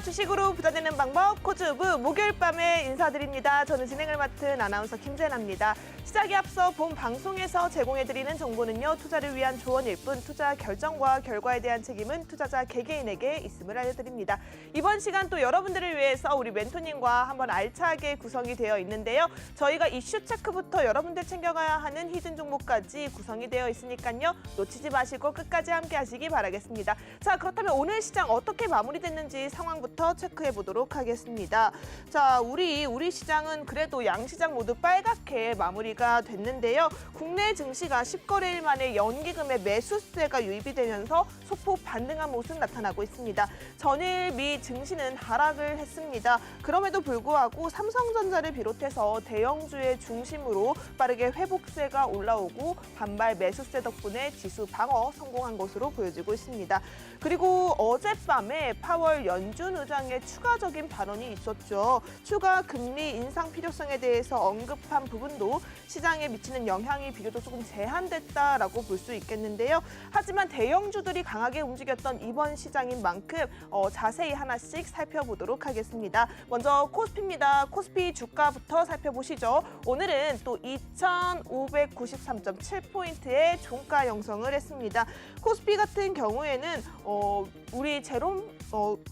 주식으로 부자 되는 방법 코즈부 목요일 밤에 인사드립니다. 저는 진행을 맡은 아나운서 김재나입니다. 시작에 앞서 본 방송에서 제공해드리는 정보는요. 투자를 위한 조언일 뿐 투자 결정과 결과에 대한 책임은 투자자 개개인에게 있음을 알려드립니다. 이번 시간 또 여러분들을 위해서 우리 멘토님과 한번 알차게 구성이 되어 있는데요. 저희가 이슈 체크부터 여러분들 챙겨가야 하는 히든 종목까지 구성이 되어 있으니까요. 놓치지 마시고 끝까지 함께 하시기 바라겠습니다. 자, 그렇다면 오늘 시장 어떻게 마무리됐는지 상황부터 체크해 보도록 하겠습니다. 자, 우리 시장은 그래도 양시장 모두 빨갛게 마무리가 됐는데요. 국내 증시가 10거래일 만에 연기금의 매수세가 유입이 되면서 소폭 반등한 모습 나타나고 있습니다. 전일 미 증시는 하락을 했습니다. 그럼에도 불구하고 삼성전자를 비롯해서 대형주의 중심으로 빠르게 회복세가 올라오고 반발 매수세 덕분에 지수 방어 성공한 것으로 보여지고 있습니다. 그리고 어젯밤에 파월 연준 의장의 추가적인 발언이 있었죠. 추가 금리 인상 필요성에 대해서 언급한 부분도 시장에 미치는 영향이 비교적 조금 제한됐다라고 볼 수 있겠는데요. 하지만 대형주들이 강하게 움직였던 이번 시장인 만큼 자세히 하나씩 살펴보도록 하겠습니다. 먼저 코스피입니다. 코스피 주가부터 살펴보시죠. 오늘은 또 2,593.7포인트의 종가 형성을 했습니다. 코스피 같은 경우에는 우리 제롬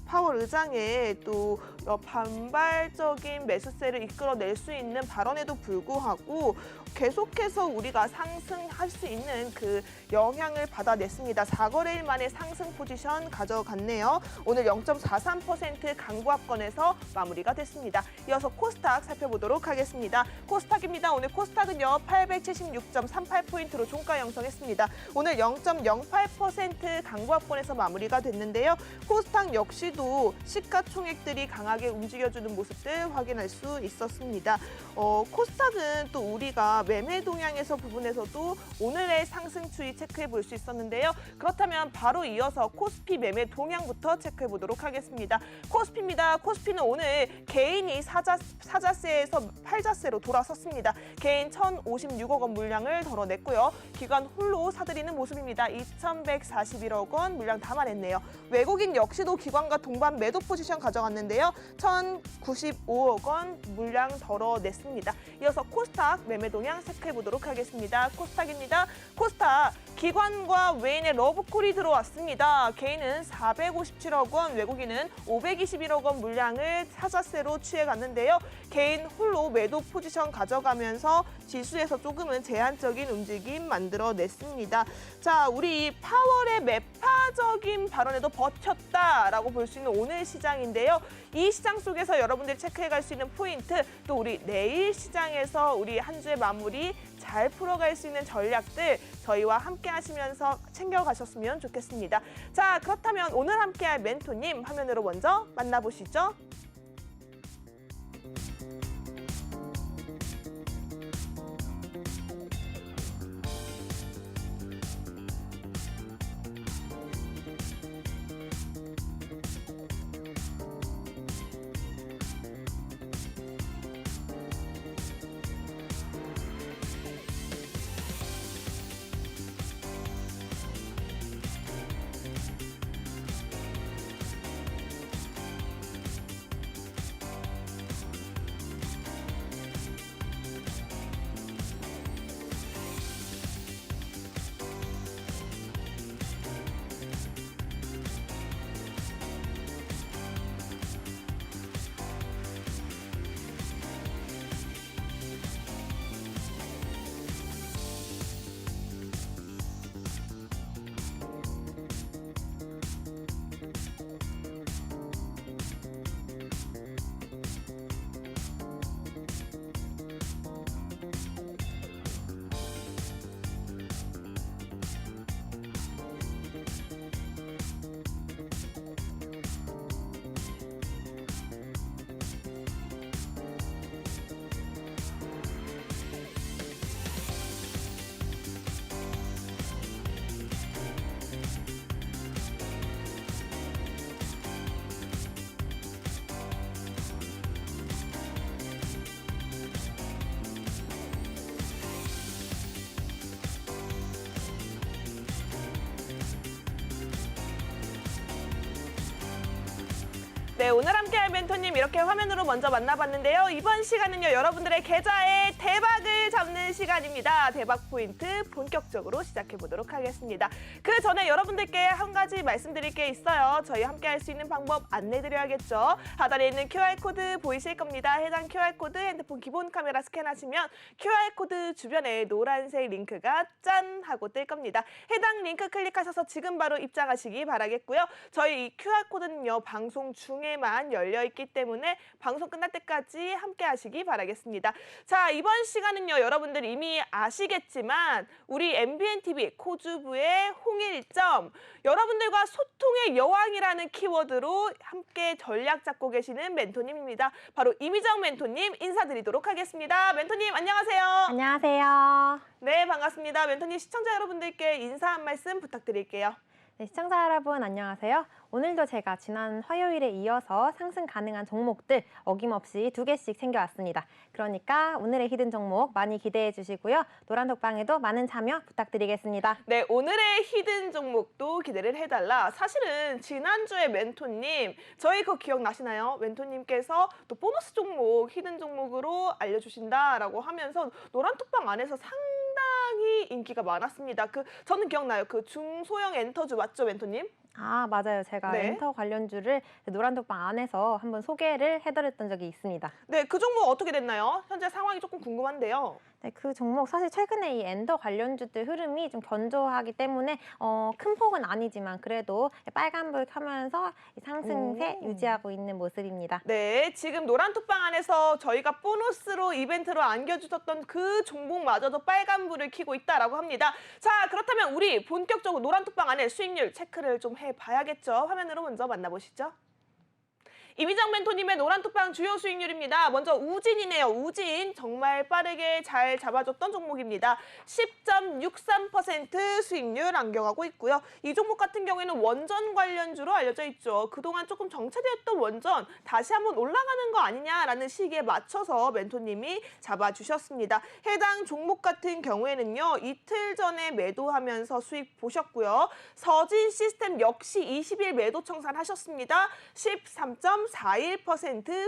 파월 의장의 또 반발적인 매수세를 이끌어낼 수 있는 발언에도 불구하고 계속해서 우리가 상승할 수 있는 그 영향을 받아냈습니다. 4거래일 만에 상승 포지션 가져갔네요. 오늘 0.43% 강보합권에서 마무리가 됐습니다. 이어서 코스닥 살펴보도록 하겠습니다. 코스닥입니다. 오늘 코스닥은요 876.38포인트로 종가 형성했습니다. 오늘 0.08% 강보합권에서 마무리가 됐는데요. 코스닥 역시도 시가총액들이 강하게 움직여주는 모습들 확인할 수 있었습니다. 코스닥은 또 우리가 매매 동향에서 부분에서도 오늘의 상승 추이 체크해 볼 수 있었는데요. 그렇다면 바로 이어서 코스피 매매 동향부터 체크해 보도록 하겠습니다. 코스피입니다. 코스피는 오늘 개인이 사자세에서 팔자세로 돌아섰습니다. 개인 1,056억 원 물량을 덜어냈고요. 기관 홀로 사들이는 모습입니다. 2,141억 원 물량 담아냈네요. 외국인 역시도 기관과 동반 매도 포지션 가져갔는데요. 1,095억 원 물량 덜어냈습니다. 이어서 코스닥 매매 동향 체크해 보도록 하겠습니다. 코스닥입니다. 코스닥 기관과 외인의 러브콜이 들어왔습니다. 개인은 457억 원, 외국인은 521억 원 물량을 사자세로 취해갔는데요. 개인 홀로 매도 포지션 가져가면서 지수에서 조금은 제한적인 움직임 만들어냈습니다. 자, 우리 파월의 매파적인 발언에도 버텼다라고 볼 수 있는 오늘 시장인데요. 이 시장 속에서 여러분들이 체크해갈 수 있는 포인트, 또 우리 내일 시장에서 우리 한 주의 마무리 잘 풀어갈 수 있는 전략들 저희와 함께 하시면서 챙겨가셨으면 좋겠습니다. 자, 그렇다면 오늘 함께할 멘토님 화면으로 먼저 만나보시죠. 네, 오늘 함께할 멘토님 이렇게 화면으로 먼저 만나봤는데요. 이번 시간은요, 여러분들의 계좌에 대박을 잡는 시간입니다. 대박 포인트 본격적으로 시작해보도록 하겠습니다. 그 전에 여러분들께 한 가지 말씀드릴 게 있어요. 저희 함께할 수 있는 방법 안내드려야겠죠. 하단에 있는 QR코드 보이실 겁니다. 해당 QR코드 핸드폰 기본 카메라 스캔하시면 QR코드 주변에 노란색 링크가 짠 하고 뜰 겁니다. 해당 링크 클릭하셔서 지금 바로 입장하시기 바라겠고요. 저희 이 QR코드는요, 방송 중에만 열려있기 때문에 방송 끝날 때까지 함께 하시기 바라겠습니다. 자, 이번 시간은요, 여러분들 이미 아시겠지만 우리 MBNTV 코주부의 홍일점, 여러분들과 소통의 여왕이라는 키워드로 함께 전략 잡고 계시는 멘토님입니다. 바로 이미정 멘토님 인사드리도록 하겠습니다. 멘토님 안녕하세요. 안녕하세요. 네, 반갑습니다. 멘토님 시청자 여러분들께 인사 한 말씀 부탁드릴게요. 네, 시청자 여러분 안녕하세요. 오늘도 제가 지난 화요일에 이어서 상승 가능한 종목들 어김없이 2개씩 챙겨왔습니다. 그러니까 오늘의 히든 종목 많이 기대해 주시고요. 노란톡방에도 많은 참여 부탁드리겠습니다. 네, 오늘의 히든 종목도 기대를 해달라. 사실은 지난주에 멘토님, 저희 그거 기억나시나요? 멘토님께서 또 보너스 종목, 히든 종목으로 알려주신다라고 하면서 노란톡방 안에서 상당히 인기가 많았습니다. 저는 기억나요. 그 중소형 엔터주 맞죠, 멘토님? 아, 맞아요. 제가 네. 엔터 관련주를 노란톡방 안에서 한번 소개를 해드렸던 적이 있습니다. 네, 그 종목 어떻게 됐나요? 현재 상황이 조금 궁금한데요. 네, 그 종목 사실 최근에 이 엔더 관련주들 흐름이 좀 견조하기 때문에 큰 폭은 아니지만 그래도 빨간불 켜면서 상승세 유지하고 있는 모습입니다. 네, 지금 노란톡방 안에서 저희가 보너스로 이벤트로 안겨주셨던 그 종목마저도 빨간불을 켜고 있다라고 합니다. 자, 그렇다면 우리 본격적으로 노란톡방 안에 수익률 체크를 좀 해봐야겠죠. 화면으로 먼저 만나보시죠. 이미정 멘토님의 노란톡방 주요 수익률입니다. 먼저 우진이네요. 우진 정말 빠르게 잘 잡아줬던 종목입니다. 10.63% 수익률 안겨가고 있고요. 이 종목 같은 경우에는 원전 관련주로 알려져 있죠. 그동안 조금 정체되었던 원전 다시 한번 올라가는 거 아니냐라는 시기에 맞춰서 멘토님이 잡아주셨습니다. 해당 종목 같은 경우에는요, 이틀 전에 매도하면서 수익 보셨고요. 서진 시스템 역시 20일 매도 청산하셨습니다. 13.41%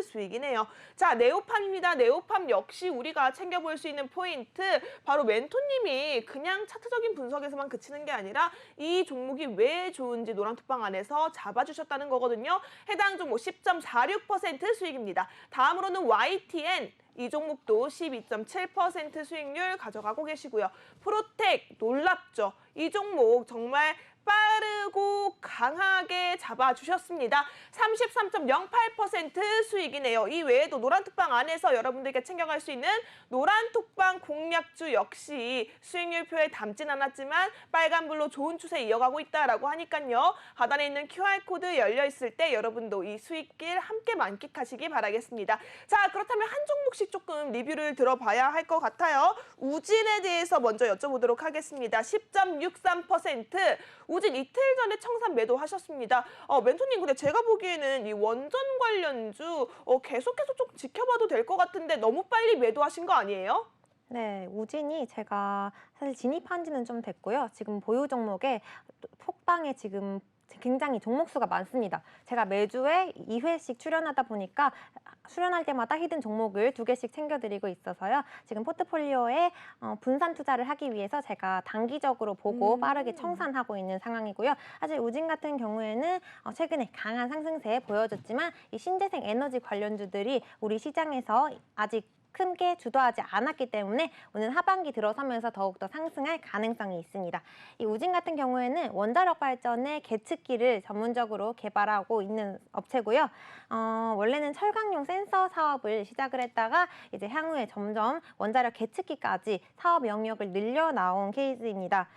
수익이네요. 자, 네오팜입니다. 네오팜 역시 우리가 챙겨볼 수 있는 포인트, 바로 멘토님이 그냥 차트적인 분석에서만 그치는 게 아니라 이 종목이 왜 좋은지 노란톡방 안에서 잡아주셨다는 거거든요. 해당 종목 10.46% 수익입니다. 다음으로는 YTN. 이 종목도 12.7% 수익률 가져가고 계시고요. 프로텍 놀랍죠. 이 종목 정말 빠르고 강하게 잡아주셨습니다. 33.08% 수익이네요. 이 외에도 노란톡방 안에서 여러분들께 챙겨갈 수 있는 노란톡방 공략주 역시 수익률표에 담진 않았지만 빨간불로 좋은 추세 이어가고 있다라고 하니까요. 하단에 있는 QR코드 열려있을 때 여러분도 이 수익길 함께 만끽하시기 바라겠습니다. 자, 그렇다면 한 종목씩 조금 리뷰를 들어봐야 할 것 같아요. 우진에 대해서 먼저 여쭤보도록 하겠습니다. 10.63%. 우진 이틀 전에 청산 매도하셨습니다. 멘토님, 근데 제가 보기에는 이 원전 관련주 계속해서 좀 지켜봐도 될 것 같은데 너무 빨리 매도하신 거 아니에요? 네, 우진이 제가 사실 진입한 지는 좀 됐고요. 지금 보유 종목에 톡방에 지금 굉장히 종목 수가 많습니다. 제가 매주에 2회씩 출연하다 보니까 출연할 때마다 히든 종목을 2개씩 챙겨드리고 있어서요. 지금 포트폴리오에 분산 투자를 하기 위해서 제가 단기적으로 보고 빠르게 청산하고 있는 상황이고요. 사실 우진 같은 경우에는 최근에 강한 상승세 보여줬지만 이 신재생 에너지 관련주들이 우리 시장에서 아직 크게 주도하지 않았기 때문에 오늘 하반기 들어서면서 더욱더 상승할 가능성이 있습니다. 이 우진 같은 경우에는 원자력 발전의 계측기를 전문적으로 개발하고 있는 업체고요. 원래는 철강용 센서 사업을 시작을 했다가 이제 향후에 점점 원자력 계측기까지 사업 영역을 늘려 나온 케이스입니다.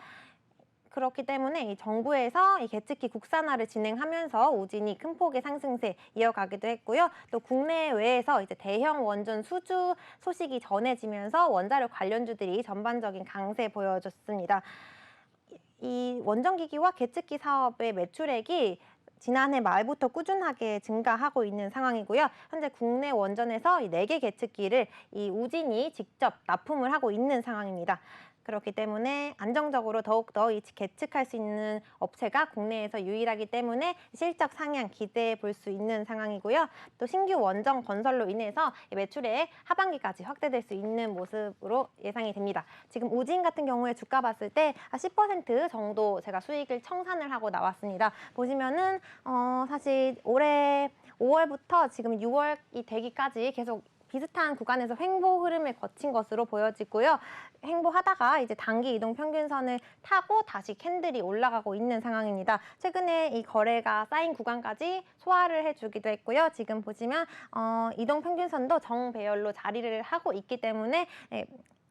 그렇기 때문에 이 정부에서 이 계측기 국산화를 진행하면서 우진이 큰 폭의 상승세 이어가기도 했고요. 또 국내외에서 이제 대형 원전 수주 소식이 전해지면서 원자력 관련주들이 전반적인 강세 보여줬습니다. 이 원전기기와 계측기 사업의 매출액이 지난해 말부터 꾸준하게 증가하고 있는 상황이고요. 현재 국내 원전에서 이 4개 계측기를 이 우진이 직접 납품을 하고 있는 상황입니다. 그렇기 때문에 안정적으로 더욱더 계측할 수 있는 업체가 국내에서 유일하기 때문에 실적 상향 기대해 볼 수 있는 상황이고요. 또 신규 원정 건설로 인해서 매출액 하반기까지 확대될 수 있는 모습으로 예상이 됩니다. 지금 우진 같은 경우에 주가 봤을 때 10% 정도 제가 수익을 청산을 하고 나왔습니다. 보시면은 사실 올해 5월부터 지금 6월이 되기까지 계속 비슷한 구간에서 횡보 흐름을 거친 것으로 보여지고요. 횡보하다가 이제 단기 이동 평균선을 타고 다시 캔들이 올라가고 있는 상황입니다. 최근에 이 거래가 쌓인 구간까지 소화를 해주기도 했고요. 지금 보시면 이동 평균선도 정배열로 자리를 하고 있기 때문에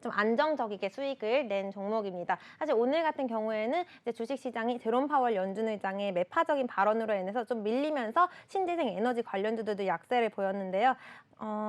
좀 안정적이게 수익을 낸 종목입니다. 사실 오늘 같은 경우에는 이제 주식시장이 제롬 파월 연준 의장의 매파적인 발언으로 인해서 좀 밀리면서 신재생 에너지 관련주들도 약세를 보였는데요.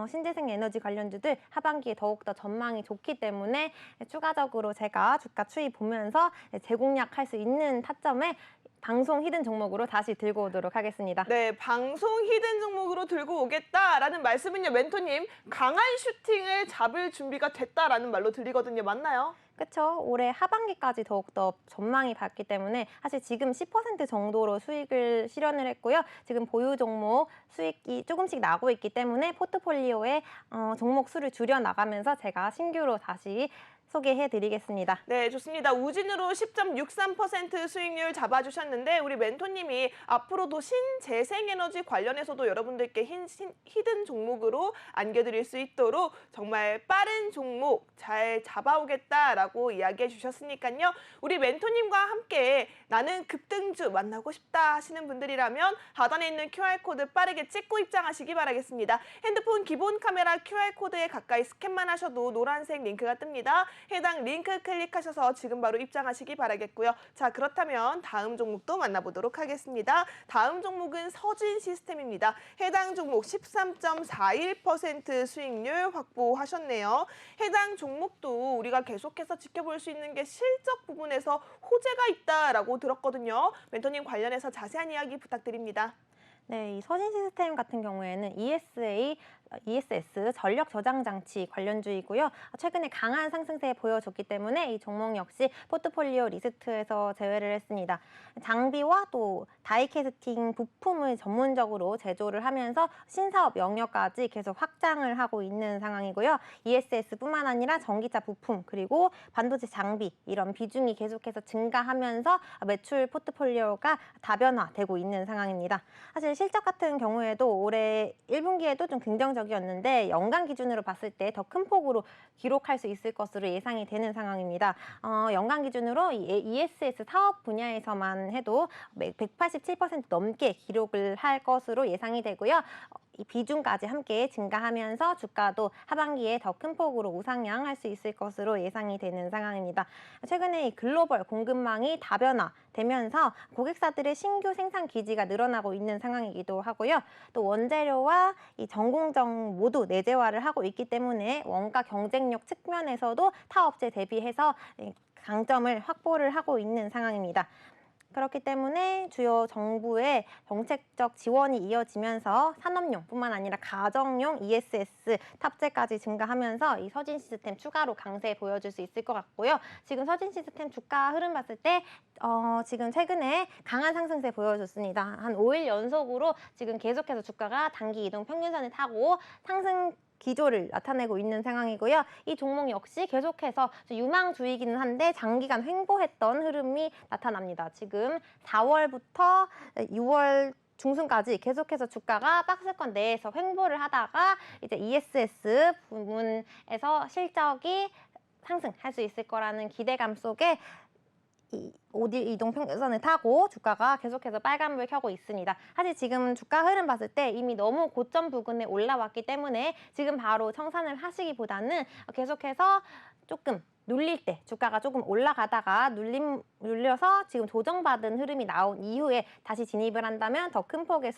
신재생 에너지 관련주들 하반기에 더욱더 전망이 좋기 때문에 추가적으로 제가 주가 추이 보면서 재공략할 수 있는 타점에 방송 히든 종목으로 다시 들고 오도록 하겠습니다. 네, 방송 히든 종목으로 들고 오겠다라는 말씀은요, 멘토님 강한 슈팅을 잡을 준비가 됐다라는 말로 들리거든요. 맞나요? 그렇죠. 올해 하반기까지 더욱더 전망이 밝기 때문에 사실 지금 10% 정도로 수익을 실현을 했고요. 지금 보유 종목 수익이 조금씩 나고 있기 때문에 포트폴리오에 종목 수를 줄여 나가면서 제가 신규로 다시 소개해드리겠습니다. 네, 좋습니다. 우진으로 10.63% 수익률 잡아주셨는데 우리 멘토님이 앞으로도 신재생에너지 관련해서도 여러분들께 히든 종목으로 안겨드릴 수 있도록 정말 빠른 종목 잘 잡아오겠다라고 이야기해 주셨으니까요. 우리 멘토님과 함께 나는 급등주 만나고 싶다 하시는 분들이라면 하단에 있는 QR코드 빠르게 찍고 입장하시기 바라겠습니다. 핸드폰 기본 카메라 QR코드에 가까이 스캔만 하셔도 노란색 링크가 뜹니다. 해당 링크 클릭하셔서 지금 바로 입장하시기 바라겠고요. 자, 그렇다면 다음 종목도 만나보도록 하겠습니다. 다음 종목은 서진 시스템입니다. 해당 종목 13.41% 수익률 확보하셨네요. 해당 종목도 우리가 계속해서 지켜볼 수 있는 게 실적 부분에서 호재가 있다라고 들었거든요. 멘토님 관련해서 자세한 이야기 부탁드립니다. 네, 이 서진 시스템 같은 경우에는 ESS 전력 저장 장치 관련주이고요. 최근에 강한 상승세 보여줬기 때문에 이 종목 역시 포트폴리오 리스트에서 제외를 했습니다. 장비와 또 다이캐스팅 부품을 전문적으로 제조를 하면서 신사업 영역까지 계속 확장을 하고 있는 상황이고요. ESS뿐만 아니라 전기차 부품 그리고 반도체 장비 이런 비중이 계속해서 증가하면서 매출 포트폴리오가 다변화되고 있는 상황입니다. 사실 실적 같은 경우에도 올해 1분기에도 좀 긍정적이었는데 연간 기준으로 봤을 때 더 큰 폭으로 기록할 수 있을 것으로 예상이 되는 상황입니다. 연간 기준으로 ESS 사업 분야에서만 해도 187% 넘게 기록을 할 것으로 예상이 되고요. 이 비중까지 함께 증가하면서 주가도 하반기에 더 큰 폭으로 우상향할 수 있을 것으로 예상이 되는 상황입니다. 최근에 이 글로벌 공급망이 다변화되면서 고객사들의 신규 생산 기지가 늘어나고 있는 상황이기도 하고요. 또 원재료와 이 전공정 모두 내재화를 하고 있기 때문에 원가 경쟁력 측면에서도 타 업체 대비해서 강점을 확보를 하고 있는 상황입니다. 그렇기 때문에 주요 정부의 정책적 지원이 이어지면서 산업용뿐만 아니라 가정용 ESS 탑재까지 증가하면서 이 서진 시스템 추가로 강세 보여줄 수 있을 것 같고요. 지금 서진 시스템 주가 흐름 봤을 때 지금 최근에 강한 상승세 보여줬습니다. 한 5일 연속으로 지금 계속해서 주가가 단기 이동 평균선을 타고 상승 기조를 나타내고 있는 상황이고요. 이 종목 역시 계속해서 유망주이기는 한데 장기간 횡보했던 흐름이 나타납니다. 지금 4월부터 6월 중순까지 계속해서 주가가 박스권 내에서 횡보를 하다가 이제 ESS 부문에서 실적이 상승할 수 있을 거라는 기대감 속에 이 5일 이동 평균선을 타고 주가가 계속해서 빨간불 켜고 있습니다. 사실 지금 주가 흐름 봤을 때 이미 너무 고점 부근에 올라왔기 때문에 지금 바로 청산을 하시기보다는 계속해서 조금 눌릴 때 주가가 조금 올라가다가 눌려서 지금 조정받은 흐름이 나온 이후에 다시 진입을 한다면 더 큰 폭의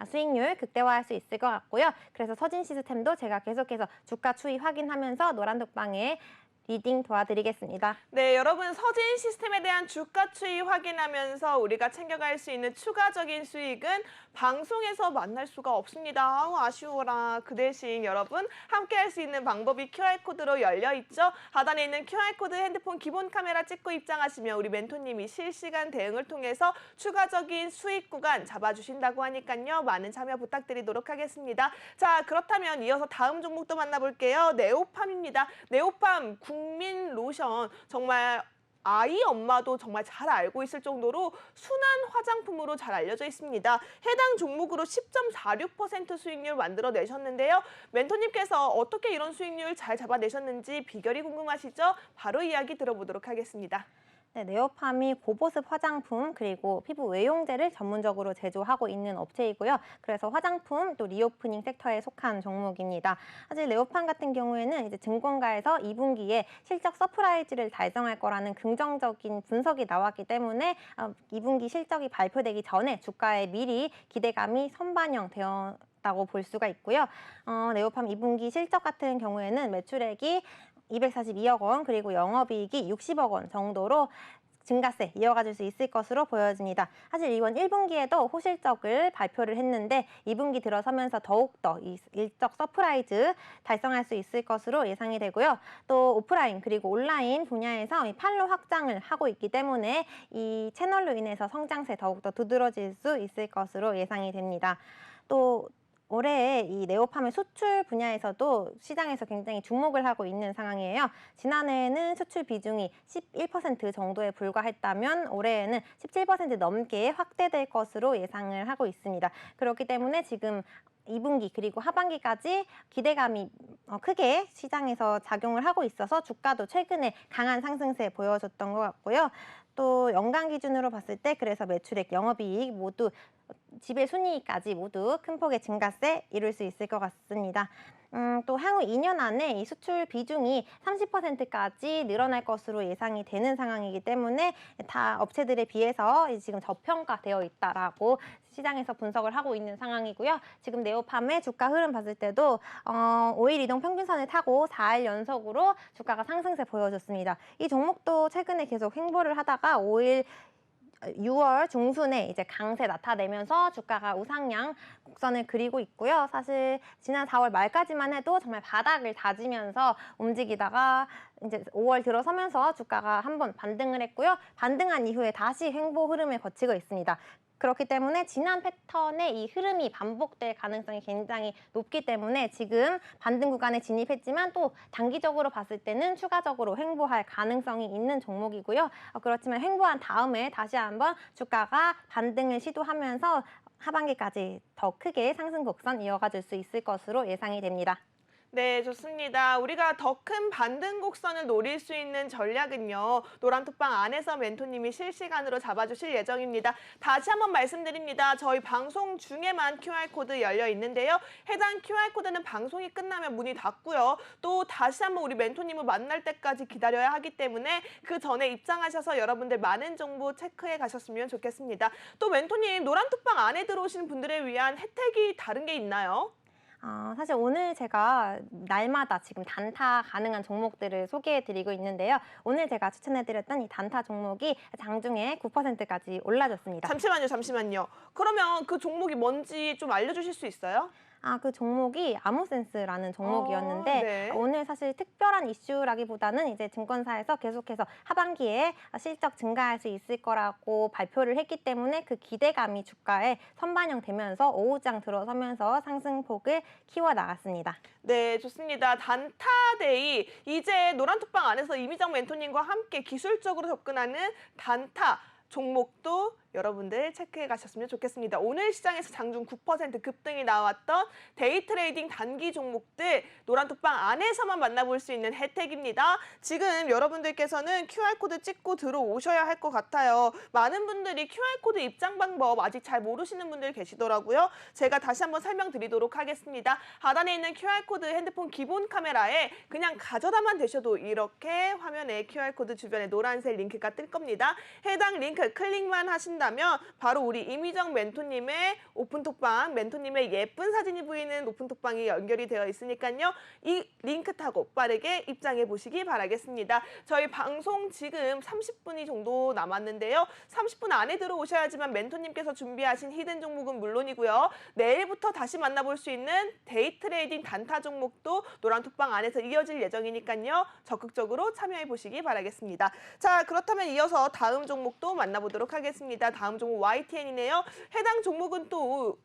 수익률 극대화할 수 있을 것 같고요. 그래서 서진 시스템도 제가 계속해서 주가 추이 확인하면서 노란독방에 리딩 도와드리겠습니다. 네, 여러분 서진 시스템에 대한 주가 추이 확인하면서 우리가 챙겨갈 수 있는 추가적인 수익은 방송에서 만날 수가 없습니다. 아우, 아쉬워라. 그 대신 여러분 함께 할 수 있는 방법이 QR코드로 열려 있죠. 하단에 있는 QR코드 핸드폰 기본 카메라 찍고 입장하시면 우리 멘토님이 실시간 대응을 통해서 추가적인 수익 구간 잡아주신다고 하니까요. 많은 참여 부탁드리도록 하겠습니다. 자, 그렇다면 이어서 다음 종목도 만나볼게요. 네오팜입니다. 네오팜 국민 로션 정말 아이 엄마도 정말 잘 알고 있을 정도로 순한 화장품으로 잘 알려져 있습니다. 해당 종목으로 10.46% 수익률 만들어내셨는데요. 멘토님께서 어떻게 이런 수익률 잘 잡아내셨는지 비결이 궁금하시죠? 바로 이야기 들어보도록 하겠습니다. 네, 네오팜이 고보습 화장품 그리고 피부 외용제를 전문적으로 제조하고 있는 업체이고요. 그래서 화장품 또 리오프닝 섹터에 속한 종목입니다. 사실 네오팜 같은 경우에는 이제 증권가에서 2분기에 실적 서프라이즈를 달성할 거라는 긍정적인 분석이 나왔기 때문에 2분기 실적이 발표되기 전에 주가에 미리 기대감이 선반영되었다고 볼 수가 있고요. 네오팜 2분기 실적 같은 경우에는 매출액이 242억 원 그리고 영업이익이 60억 원 정도로 증가세 이어가줄 수 있을 것으로 보여집니다. 사실 이번 1분기에도 호실적을 발표를 했는데 2분기 들어서면서 더욱더 이 일적 서프라이즈 달성할 수 있을 것으로 예상이 되고요. 또 오프라인 그리고 온라인 분야에서 이 판로 확장을 하고 있기 때문에 이 채널로 인해서 성장세 더욱더 두드러질 수 있을 것으로 예상이 됩니다. 또 올해 이 네오팜의 수출 분야에서도 시장에서 굉장히 주목을 하고 있는 상황이에요. 지난해에는 수출 비중이 11% 정도에 불과했다면 올해에는 17% 넘게 확대될 것으로 예상을 하고 있습니다. 그렇기 때문에 지금 2분기 그리고 하반기까지 기대감이 크게 시장에서 작용을 하고 있어서 주가도 최근에 강한 상승세 보여줬던 것 같고요. 또 연간 기준으로 봤을 때 그래서 매출액, 영업이익 모두 지배 순이익까지 모두 큰 폭의 증가세 이룰 수 있을 것 같습니다. 또 향후 2년 안에 이 수출 비중이 30%까지 늘어날 것으로 예상이 되는 상황이기 때문에 다 업체들에 비해서 지금 저평가되어 있다라고 시장에서 분석을 하고 있는 상황이고요. 지금 네오팜의 주가 흐름 봤을 때도 5일 이동 평균선을 타고 4일 연속으로 주가가 상승세 보여줬습니다. 이 종목도 최근에 계속 횡보를 하다가 6월 중순에 이제 강세 나타내면서 주가가 우상향 곡선을 그리고 있고요. 사실 지난 4월 말까지만 해도 정말 바닥을 다지면서 움직이다가 이제 5월 들어서면서 주가가 한번 반등을 했고요. 반등한 이후에 다시 횡보 흐름을 거치고 있습니다. 그렇기 때문에 지난 패턴의 이 흐름이 반복될 가능성이 굉장히 높기 때문에 지금 반등 구간에 진입했지만 또 단기적으로 봤을 때는 추가적으로 횡보할 가능성이 있는 종목이고요. 그렇지만 횡보한 다음에 다시 한번 주가가 반등을 시도하면서 하반기까지 더 크게 상승 곡선 이어가 줄 수 있을 것으로 예상이 됩니다. 네, 좋습니다. 우리가 더 큰 반등 곡선을 노릴 수 있는 전략은요. 노란톡방 안에서 멘토님이 실시간으로 잡아주실 예정입니다. 다시 한번 말씀드립니다. 저희 방송 중에만 QR코드 열려 있는데요. 해당 QR코드는 방송이 끝나면 문이 닫고요. 또 다시 한번 우리 멘토님을 만날 때까지 기다려야 하기 때문에 그 전에 입장하셔서 여러분들 많은 정보 체크해 가셨으면 좋겠습니다. 또 멘토님, 노란톡방 안에 들어오시는 분들을 위한 혜택이 다른 게 있나요? 사실 오늘 제가 날마다 지금 단타 가능한 종목들을 소개해드리고 있는데요. 오늘 제가 추천해드렸던 이 단타 종목이 장중에 9%까지 올라졌습니다. 잠시만요. 그러면 그 종목이 뭔지 좀 알려주실 수 있어요? 그 종목이 아모센스라는 종목이었는데 네. 오늘 사실 특별한 이슈라기보다는 이제 증권사에서 계속해서 하반기에 실적 증가할 수 있을 거라고 발표를 했기 때문에 그 기대감이 주가에 선반영되면서 오후장 들어서면서 상승폭을 키워나갔습니다. 네, 좋습니다. 단타데이, 이제 노란톡방 안에서 이미정 멘토님과 함께 기술적으로 접근하는 단타 종목도 여러분들 체크해 가셨으면 좋겠습니다. 오늘 시장에서 장중 9% 급등이 나왔던 데이 트레이딩 단기 종목들 노란톡방 안에서만 만나볼 수 있는 혜택입니다. 지금 여러분들께서는 QR코드 찍고 들어오셔야 할 것 같아요. 많은 분들이 QR코드 입장 방법 아직 잘 모르시는 분들 계시더라고요. 제가 다시 한번 설명드리도록 하겠습니다. 하단에 있는 QR코드 핸드폰 기본 카메라에 그냥 가져다만 대셔도 이렇게 화면에 QR코드 주변에 노란색 링크가 뜰 겁니다. 해당 링크 클릭만 하신 하신다면 바로 우리 이미정 멘토님의 오픈톡방, 멘토님의 예쁜 사진이 보이는 오픈톡방이 연결이 되어 있으니까요. 이 링크 타고 빠르게 입장해 보시기 바라겠습니다. 저희 방송 지금 30분이 정도 남았는데요. 30분 안에 들어오셔야지만 멘토님께서 준비하신 히든 종목은 물론이고요. 내일부터 다시 만나볼 수 있는 데이 트레이딩 단타 종목도 노란톡방 안에서 이어질 예정이니까요. 적극적으로 참여해 보시기 바라겠습니다. 자, 그렇다면 이어서 다음 종목도 만나보도록 하겠습니다. 다음 종목 YTN이네요. 해당 종목은 또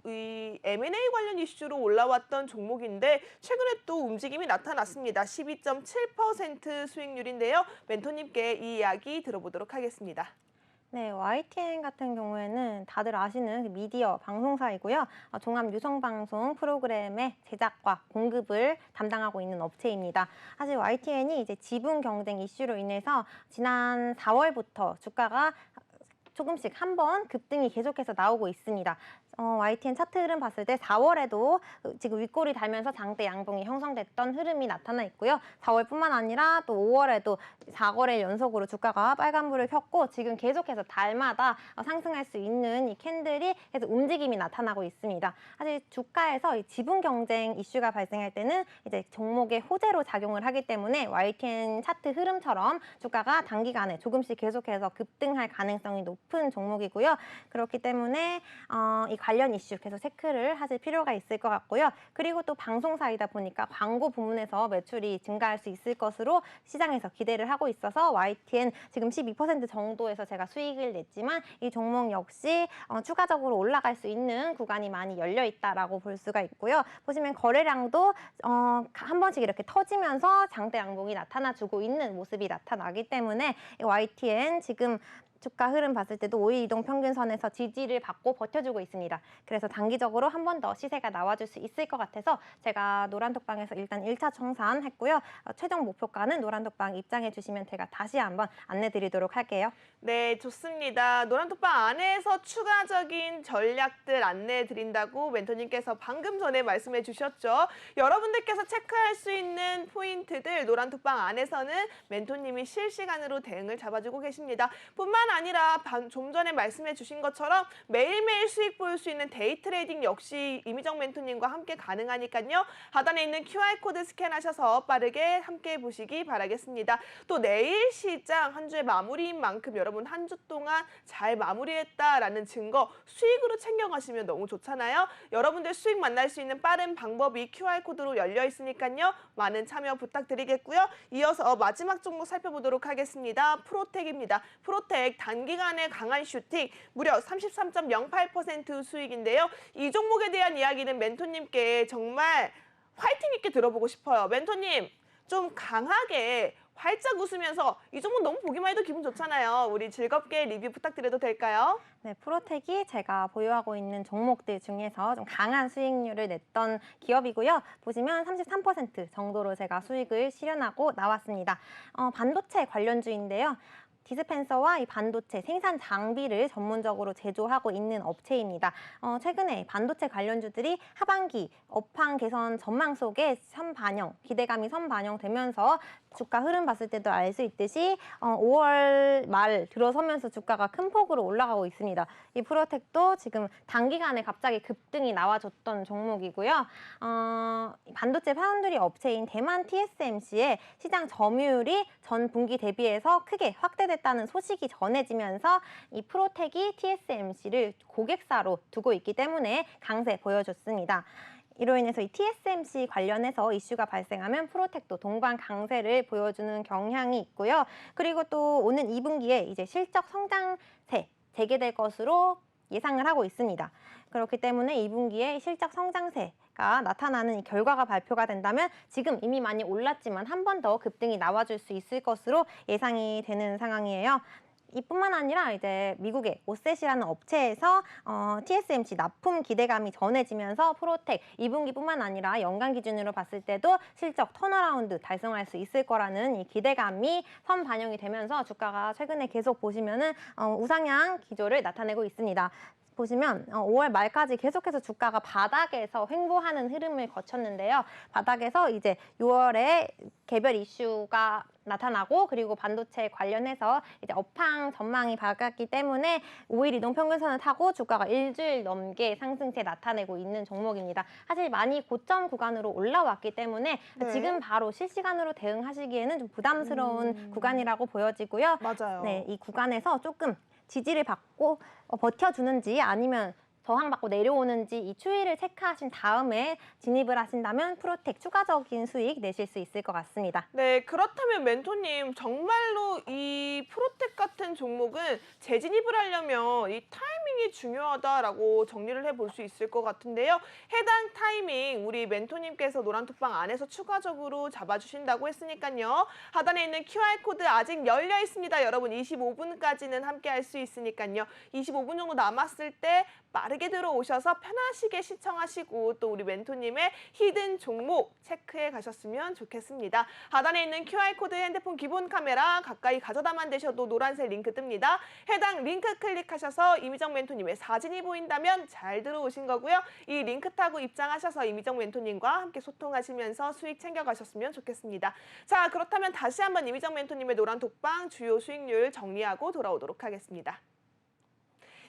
이 M&A 관련 이슈로 올라왔던 종목인데 최근에 또 움직임이 나타났습니다. 12.7% 수익률인데요. 멘토님께 이 이야기 들어보도록 하겠습니다. 네, YTN 같은 경우에는 다들 아시는 그 미디어 방송사이고요. 종합 유성방송 프로그램의 제작과 공급을 담당하고 있는 업체입니다. 사실 YTN이 이제 지분 경쟁 이슈로 인해서 지난 4월부터 주가가 조금씩 한 번 급등이 계속해서 나오고 있습니다. YTN 차트 흐름 봤을 때 4월에도 지금 윗골이 달면서 장대 양봉이 형성됐던 흐름이 나타나 있고요. 4월뿐만 아니라 또 5월에도 4거래일 연속으로 주가가 빨간불을 켰고 지금 계속해서 달마다 상승할 수 있는 이 캔들이 계속 움직임이 나타나고 있습니다. 사실 주가에서 이 지분 경쟁 이슈가 발생할 때는 이제 종목의 호재로 작용을 하기 때문에 YTN 차트 흐름처럼 주가가 단기간에 조금씩 계속해서 급등할 가능성이 높은 종목이고요. 그렇기 때문에 이 관련 이슈 계속 체크를 하실 필요가 있을 것 같고요. 그리고 또 방송사이다 보니까 광고 부문에서 매출이 증가할 수 있을 것으로 시장에서 기대를 하고 있어서 YTN 지금 12% 정도에서 제가 수익을 냈지만 이 종목 역시 추가적으로 올라갈 수 있는 구간이 많이 열려 있다라고 볼 수가 있고요. 보시면 거래량도 한 번씩 이렇게 터지면서 장대 양봉이 나타나주고 있는 모습이 나타나기 때문에 YTN 지금 주가 흐름 봤을 때도 5일 이동 평균선에서 지지를 받고 버텨주고 있습니다. 그래서 단기적으로 한 번 더 시세가 나와줄 수 있을 것 같아서 제가 노란톡방에서 일단 1차 청산했고요. 최종 목표가는 노란톡방 입장해 주시면 제가 다시 한번 안내 드리도록 할게요. 네, 좋습니다. 노란톡방 안에서 추가적인 전략들 안내해 드린다고 멘토님께서 방금 전에 말씀해 주셨죠. 여러분들께서 체크할 수 있는 포인트들 노란톡방 안에서는 멘토님이 실시간으로 대응을 잡아주고 계십니다. 뿐만 아니라 좀 전에 말씀해 주신 것처럼 매일매일 수익 보일 수 있는 데이 트레이딩 역시 이미정 멘토님과 함께 가능하니까요. 하단에 있는 QR코드 스캔하셔서 빠르게 함께 보시기 바라겠습니다. 또 내일 시장 한 주의 마무리인 만큼 여러분 한 주 동안 잘 마무리했다라는 증거 수익으로 챙겨가시면 너무 좋잖아요. 여러분들 수익 만날 수 있는 빠른 방법이 QR코드로 열려 있으니까요. 많은 참여 부탁드리겠고요. 이어서 마지막 종목 살펴보도록 하겠습니다. 프로텍입니다. 프로텍 단기간에 강한 슈팅 무려 33.08% 수익인데요. 이 종목에 대한 이야기는 멘토님께 정말 화이팅 있게 들어보고 싶어요. 멘토님 좀 강하게 활짝 웃으면서 이 종목 너무 보기만 해도 기분 좋잖아요. 우리 즐겁게 리뷰 부탁드려도 될까요? 네, 프로텍이 제가 보유하고 있는 종목들 중에서 좀 강한 수익률을 냈던 기업이고요. 보시면 33% 정도로 제가 수익을 실현하고 나왔습니다. 반도체 관련주인데요. 디스펜서와 이 반도체 생산 장비를 전문적으로 제조하고 있는 업체입니다. 최근에 반도체 관련주들이 하반기 업황 개선 전망 속에 기대감이 선반영되면서 주가 흐름 봤을 때도 알 수 있듯이 5월 말 들어서면서 주가가 큰 폭으로 올라가고 있습니다. 이 프로텍도 지금 단기간에 갑자기 급등이 나와줬던 종목이고요. 반도체 파운드리 업체인 대만 TSMC의 시장 점유율이 전 분기 대비해서 크게 확대됐다는 소식이 전해지면서 이 프로텍이 TSMC를 고객사로 두고 있기 때문에 강세 보여줬습니다. 이로 인해서 이 TSMC 관련해서 이슈가 발생하면 프로텍도 동반 강세를 보여주는 경향이 있고요. 그리고 또 오는 2분기에 이제 실적 성장세 재개될 것으로 예상을 하고 있습니다. 그렇기 때문에 2분기에 실적 성장세가 나타나는 이 결과가 발표가 된다면 지금 이미 많이 올랐지만 한 번 더 급등이 나와줄 수 있을 것으로 예상이 되는 상황이에요. 이뿐만 아니라 이제 미국의 오셋이라는 업체에서 TSMC 납품 기대감이 전해지면서 프로텍 2분기뿐만 아니라 연간 기준으로 봤을 때도 실적 턴어라운드 달성할 수 있을 거라는 이 기대감이 선반영이 되면서 주가가 최근에 계속 보시면은 우상향 기조를 나타내고 있습니다. 보시면 5월 말까지 계속해서 주가가 바닥에서 횡보하는 흐름을 거쳤는데요. 바닥에서 이제 6월에 개별 이슈가 나타나고 그리고 반도체 관련해서 이제 업황 전망이 밝았기 때문에 5일 이동 평균선을 타고 주가가 일주일 넘게 상승세 나타내고 있는 종목입니다. 사실 많이 고점 구간으로 올라왔기 때문에 네. 지금 바로 실시간으로 대응하시기에는 좀 부담스러운 구간이라고 보여지고요. 맞아요. 네, 이 구간에서 조금 지지를 받고 버텨주는지 아니면 저항받고 내려오는지 이 추이를 체크하신 다음에 진입을 하신다면 프로텍 추가적인 수익 내실 수 있을 것 같습니다. 네, 그렇다면 멘토님 정말로 이 프로텍 같은 종목은 재진입을 하려면 이 타이밍이 중요하다라고 정리를 해볼 수 있을 것 같은데요. 해당 타이밍 우리 멘토님께서 노란톡방 안에서 추가적으로 잡아주신다고 했으니까요. 하단에 있는 QR코드 아직 열려 있습니다. 여러분 25분까지는 함께 할 수 있으니까요. 25분 정도 남았을 때 빠르게 들어오셔서 편하시게 시청하시고 또 우리 멘토님의 히든 종목 체크해 가셨으면 좋겠습니다. 하단에 있는 QR코드 핸드폰 기본 카메라 가까이 가져다만 되셔도 노란색 링크 뜹니다. 해당 링크 클릭하셔서 이미정 멘토님의 사진이 보인다면 잘 들어오신 거고요. 이 링크 타고 입장하셔서 이미정 멘토님과 함께 소통하시면서 수익 챙겨가셨으면 좋겠습니다. 자, 그렇다면 다시 한번 이미정 멘토님의 노란 독방 주요 수익률 정리하고 돌아오도록 하겠습니다.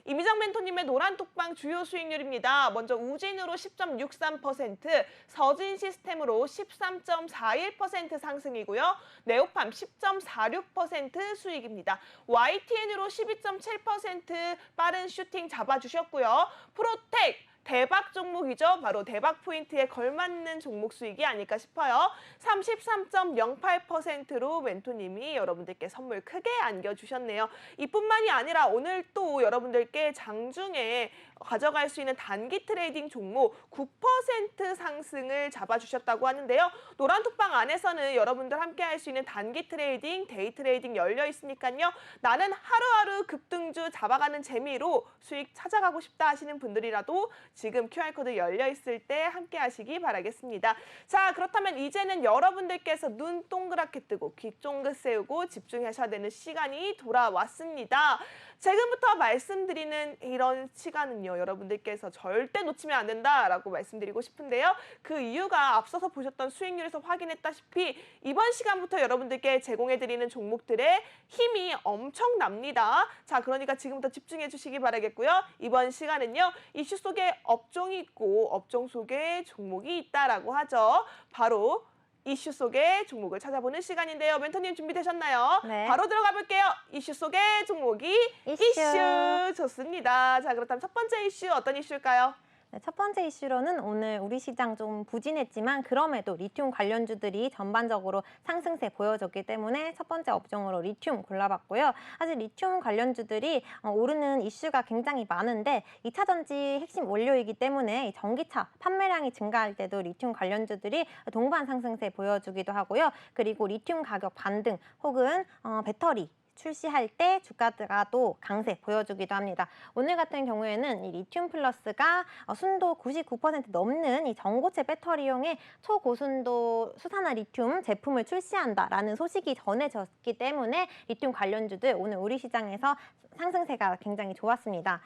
이미정 멘토님의 노란 톡방 주요 수익률입니다. 먼저 우진으로 10.63%, 서진 시스템으로 13.41% 상승이고요. 네오팜 10.46% 수익입니다. YTN으로 12.7% 빠른 슈팅 잡아주셨고요. 프로텍 대박 종목이죠. 바로 대박 포인트에 걸맞는 종목 수익이 아닐까 싶어요. 33.08%로 멘토님이 여러분들께 선물 크게 안겨주셨네요. 이뿐만이 아니라 오늘 또 여러분들께 장중에 가져갈 수 있는 단기 트레이딩 종목 9% 상승을 잡아주셨다고 하는데요. 노란톡방 안에서는 여러분들 함께 할 수 있는 단기 트레이딩, 데이 트레이딩 열려 있으니까요. 나는 하루하루 급등주 잡아가는 재미로 수익 찾아가고 싶다 하시는 분들이라도 지금 QR코드 열려 있을 때 함께 하시기 바라겠습니다. 자, 그렇다면 이제는 여러분들께서 눈 동그랗게 뜨고 귀 쫑긋 세우고 집중하셔야 되는 시간이 돌아왔습니다. 지금부터 말씀드리는 이런 시간은요, 여러분들께서 절대 놓치면 안 된다라고 말씀드리고 싶은데요. 그 이유가 앞서서 보셨던 수익률에서 확인했다시피 이번 시간부터 여러분들께 제공해드리는 종목들의 힘이 엄청납니다. 자, 그러니까 지금부터 집중해 주시기 바라겠고요. 이번 시간은요, 이슈 속에 업종이 있고 업종 속에 종목이 있다라고 하죠. 바로 이슈 속의 종목을 찾아보는 시간인데요. 멘토님 준비되셨나요? 네. 바로 들어가 볼게요. 이슈 속의 종목이 이슈. 좋습니다. 자, 그렇다면 첫 번째 이슈 어떤 이슈일까요? 네, 첫 번째 이슈로는 오늘 우리 시장 좀 부진했지만 그럼에도 리튬 관련주들이 전반적으로 상승세 보여줬기 때문에 첫 번째 업종으로 리튬 골라봤고요. 사실 리튬 관련주들이 오르는 이슈가 굉장히 많은데 2차 전지 핵심 원료이기 때문에 전기차 판매량이 증가할 때도 리튬 관련주들이 동반 상승세 보여주기도 하고요. 그리고 리튬 가격 반등 혹은 배터리 출시할 때 주가가 또 강세 보여주기도 합니다. 오늘 같은 경우에는 이 리튬 플러스가 순도 99% 넘는 이 전고체 배터리용의 초고순도 수산화 리튬 제품을 출시한다라는 소식이 전해졌기 때문에 리튬 관련주들 오늘 우리 시장에서 상승세가 굉장히 좋았습니다.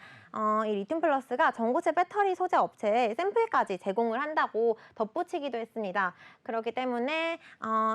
이 리튬 플러스가 전고체 배터리 소재 업체에 샘플까지 제공을 한다고 덧붙이기도 했습니다. 그렇기 때문에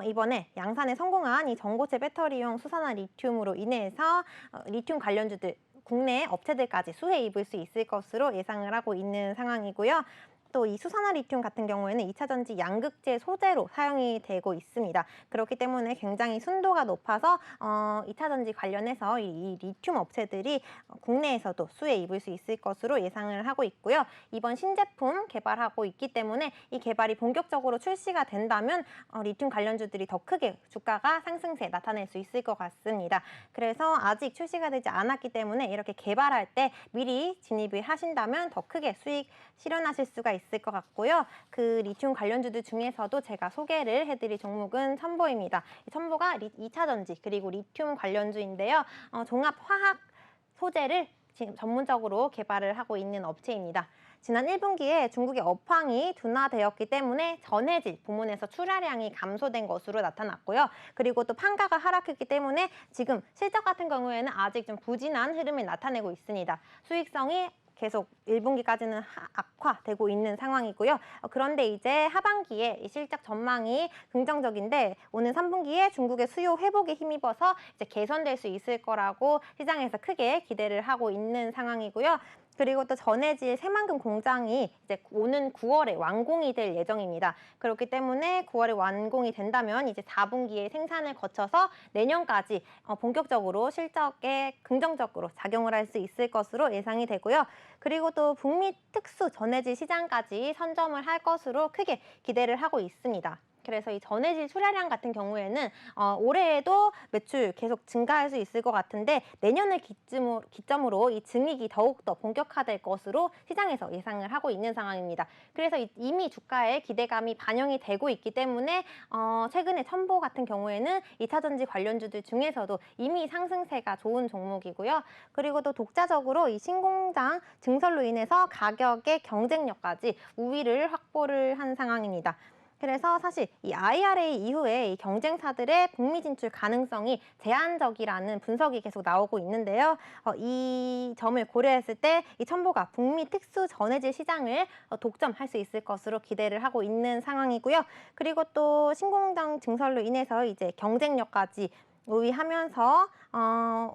이번에 양산에 성공한 이 전고체 배터리용 수산화 리튬으로 인해서 리튬 관련주들 국내 업체들까지 수혜 입을 수 있을 것으로 예상을 하고 있는 상황이고요. 또 이 수산화 리튬 같은 경우에는 2차 전지 양극재 소재로 사용이 되고 있습니다. 그렇기 때문에 굉장히 순도가 높아서 2차 전지 관련해서 이 리튬 업체들이 국내에서도 수혜 입을 수 있을 것으로 예상을 하고 있고요. 이번 신제품 개발하고 있기 때문에 이 개발이 본격적으로 출시가 된다면 리튬 관련주들이 더 크게 주가가 상승세 나타낼 수 있을 것 같습니다. 그래서 아직 출시가 되지 않았기 때문에 이렇게 개발할 때 미리 진입을 하신다면 더 크게 수익 실현하실 수가 있을 것 같고요. 그 리튬 관련주들 중에서도 제가 소개를 해드릴 종목은 첨보입니다. 이 첨보가 2차 전지 그리고 리튬 관련주인데요. 종합 화학 소재를 지금 전문적으로 개발을 하고 있는 업체입니다. 지난 1분기에 중국의 업황이 둔화되었기 때문에 전해질 부문에서 출하량이 감소된 것으로 나타났고요. 그리고 또 판가가 하락했기 때문에 지금 실적 같은 경우에는 아직 좀 부진한 흐름을 나타내고 있습니다. 수익성이 계속 1분기까지는 악화되고 있는 상황이고요. 그런데 이제 하반기에 이 실적 전망이 긍정적인데 오는 3분기에 중국의 수요 회복에 힘입어서 이제 개선될 수 있을 거라고 시장에서 크게 기대를 하고 있는 상황이고요. 그리고 또 전해질 새만금 공장이 이제 오는 9월에 완공이 될 예정입니다. 그렇기 때문에 9월에 완공이 된다면 이제 4분기에 생산을 거쳐서 내년까지 본격적으로 실적에 긍정적으로 작용을 할 수 있을 것으로 예상이 되고요. 그리고 또 북미 특수 전해질 시장까지 선점을 할 것으로 크게 기대를 하고 있습니다. 그래서 이 전해질 수량량 같은 경우에는 올해에도 매출 계속 증가할 수 있을 것 같은데 내년을 기점으로 이 증익이 더욱더 본격화될 것으로 시장에서 예상을 하고 있는 상황입니다. 그래서 이미 주가에 기대감이 반영이 되고 있기 때문에 최근에 첨보 같은 경우에는 2차전지 관련주들 중에서도 이미 상승세가 좋은 종목이고요. 그리고 또 독자적으로 이 신공장 증설로 인해서 가격의 경쟁력까지 우위를 확보를 한 상황입니다. 그래서 사실 이 IRA 이후에 이 경쟁사들의 북미 진출 가능성이 제한적이라는 분석이 계속 나오고 있는데요. 이 점을 고려했을 때 이 첨보가 북미 특수 전해질 시장을 독점할 수 있을 것으로 기대를 하고 있는 상황이고요. 그리고 또 신공장 증설로 인해서 이제 경쟁력까지 우위하면서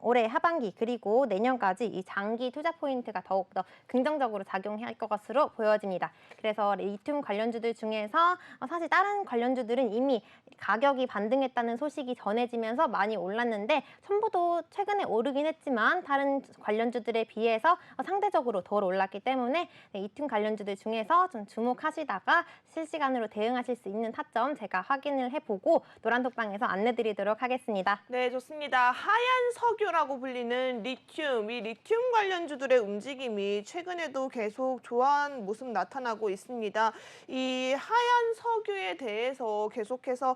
올해 하반기 그리고 내년까지 이 장기 투자 포인트가 더욱더 긍정적으로 작용할 것으로 보여집니다. 그래서 리튬 관련주들 중에서 사실 다른 관련주들은 이미 가격이 반등했다는 소식이 전해지면서 많이 올랐는데 첨보도 최근에 오르긴 했지만 다른 관련주들에 비해서 상대적으로 덜 올랐기 때문에 리튬 관련주들 중에서 좀 주목하시다가 실시간으로 대응하실 수 있는 타점 제가 확인을 해보고 노란톡방에서 안내드리도록 하겠습니다. 네, 좋습니다. 하얀 석유라고 불리는 리튬, 이 리튬 관련주들의 움직임이 최근에도 계속 좋아한 모습 나타나고 있습니다. 이 하얀 석유에 대해서 계속해서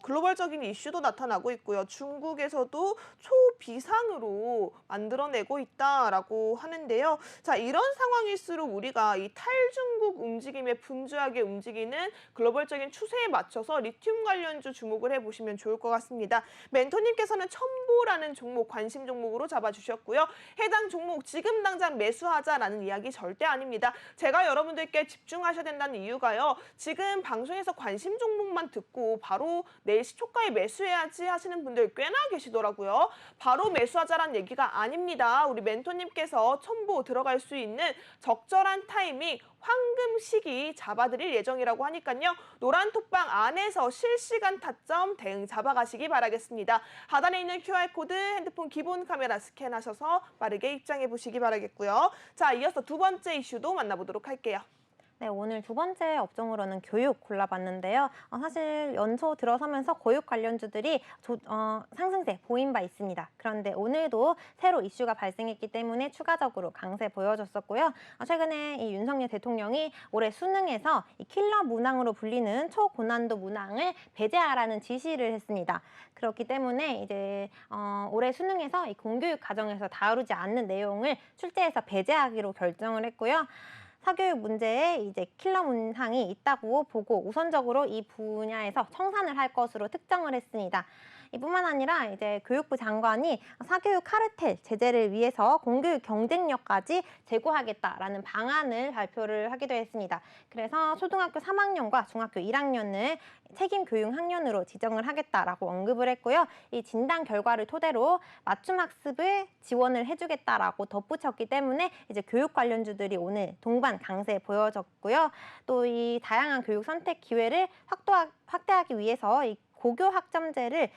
글로벌적인 이슈도 나타나고 있고요. 중국에서도 초비상으로 만들어내고 있다라고 하는데요. 자, 이런 상황일수록 우리가 이 탈중국 움직임에 분주하게 움직이는 글로벌적인 추세에 맞춰서 리튬 관련주 주목을 해보시면 좋을 것 같습니다. 멘토님께서는 첨보라는 종목 관심 종목으로 잡아주셨고요. 해당 종목 지금 당장 매수하자라는 이야기 절대 아닙니다. 제가 여러분들께 집중하셔야 된다는 이유가요. 지금 방송에서 관심 종목만 듣고 바로 내일 시초가에 매수해야지 하시는 분들 꽤나 계시더라고요. 바로 매수하자라는 얘기가 아닙니다. 우리 멘토님께서 첨보 들어갈 수 있는 적절한 타이밍 황금 시기 잡아드릴 예정이라고 하니까요. 노란 톡방 안에서 실시간 타점 대응 잡아가시기 바라겠습니다. 하단에 있는 QR코드 핸드폰 기본 카메라 스캔하셔서 빠르게 입장해 보시기 바라겠고요. 자, 이어서 두 번째 이슈도 만나보도록 할게요. 네, 오늘 두 번째 업종으로는 교육 골라봤는데요. 사실 연초 들어서면서 교육 관련주들이 상승세 보인 바 있습니다. 그런데 오늘도 새로 이슈가 발생했기 때문에 추가적으로 강세 보여줬었고요. 최근에 이 윤석열 대통령이 올해 수능에서 이 킬러 문항으로 불리는 초고난도 문항을 배제하라는 지시를 했습니다. 그렇기 때문에 이제 올해 수능에서 이 공교육 과정에서 다루지 않는 내용을 출제해서 배제하기로 결정을 했고요. 사교육 문제에 이제 킬러 문항이 있다고 보고 우선적으로 이 분야에서 청산을 할 것으로 특정을 했습니다. 이뿐만 아니라 이제 교육부 장관이 사교육 카르텔 제재를 위해서 공교육 경쟁력까지 제고하겠다라는 방안을 발표를 하기도 했습니다. 그래서 초등학교 3학년과 중학교 1학년을 책임 교육 학년으로 지정을 하겠다라고 언급을 했고요. 이 진단 결과를 토대로 맞춤 학습을 지원을 해주겠다라고 덧붙였기 때문에 이제 교육 관련주들이 오늘 동반 강세 보여졌고요. 또 이 다양한 교육 선택 기회를 확대하기 위해서 이 고교 학점제를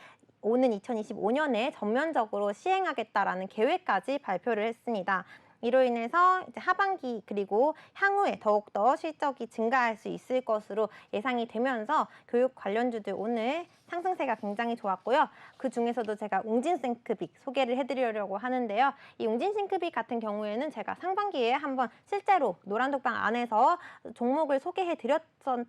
오는 2025년에 전면적으로 시행하겠다라는 계획까지 발표를 했습니다. 이로 인해서 이제 하반기 그리고 향후에 더욱더 실적이 증가할 수 있을 것으로 예상이 되면서 교육 관련주들 오늘 상승세가 굉장히 좋았고요. 그 중에서도 제가 웅진싱크빅 소개를 해드리려고 하는데요. 이 웅진싱크빅 같은 경우에는 제가 상반기에 한번 실제로 노란독방 안에서 종목을 소개해드렸던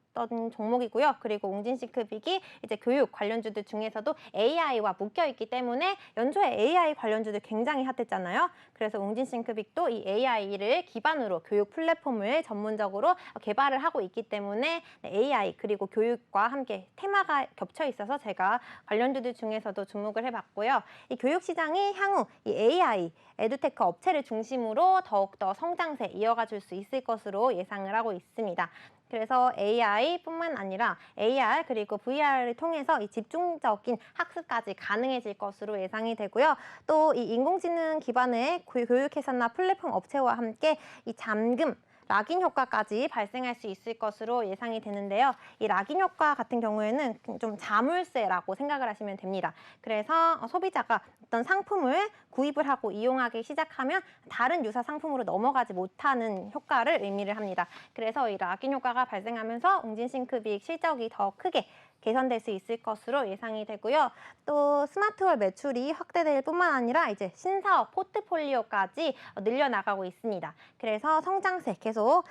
있었던 종목이고요. 그리고 웅진싱크빅이 이제 교육 관련주들 중에서도 AI와 묶여 있기 때문에 연초에 AI 관련주들 굉장히 핫했잖아요. 그래서 웅진싱크빅도 이 AI를 기반으로 교육 플랫폼을 전문적으로 개발을 하고 있기 때문에 AI 그리고 교육과 함께 테마가 겹쳐 있어서 제가 관련주들 중에서도 주목을 해봤고요. 이 교육 시장이 향후 이 AI 에듀테크 업체를 중심으로 더욱더 성장세 이어가 줄 수 있을 것으로 예상을 하고 있습니다. 그래서 AI뿐만 아니라 AR 그리고 VR을 통해서 이 집중적인 학습까지 가능해질 것으로 예상이 되고요. 또 이 인공지능 기반의 교육회사나 플랫폼 업체와 함께 이 잠금 락인 효과까지 발생할 수 있을 것으로 예상이 되는데요. 이 락인 효과 같은 경우에는 좀 자물쇠라고 생각을 하시면 됩니다. 그래서 소비자가 어떤 상품을 구입을 하고 이용하기 시작하면 다른 유사 상품으로 넘어가지 못하는 효과를 의미를 합니다. 그래서 이 락인 효과가 발생하면서 웅진싱크빅 실적이 더 크게 개선될 수 있을 것으로 예상이 되고요. 또 스마트홀 매출이 확대될 뿐만 아니라 이제 신사업 포트폴리오까지 늘려나가고 있습니다. 그래서 성장세 계속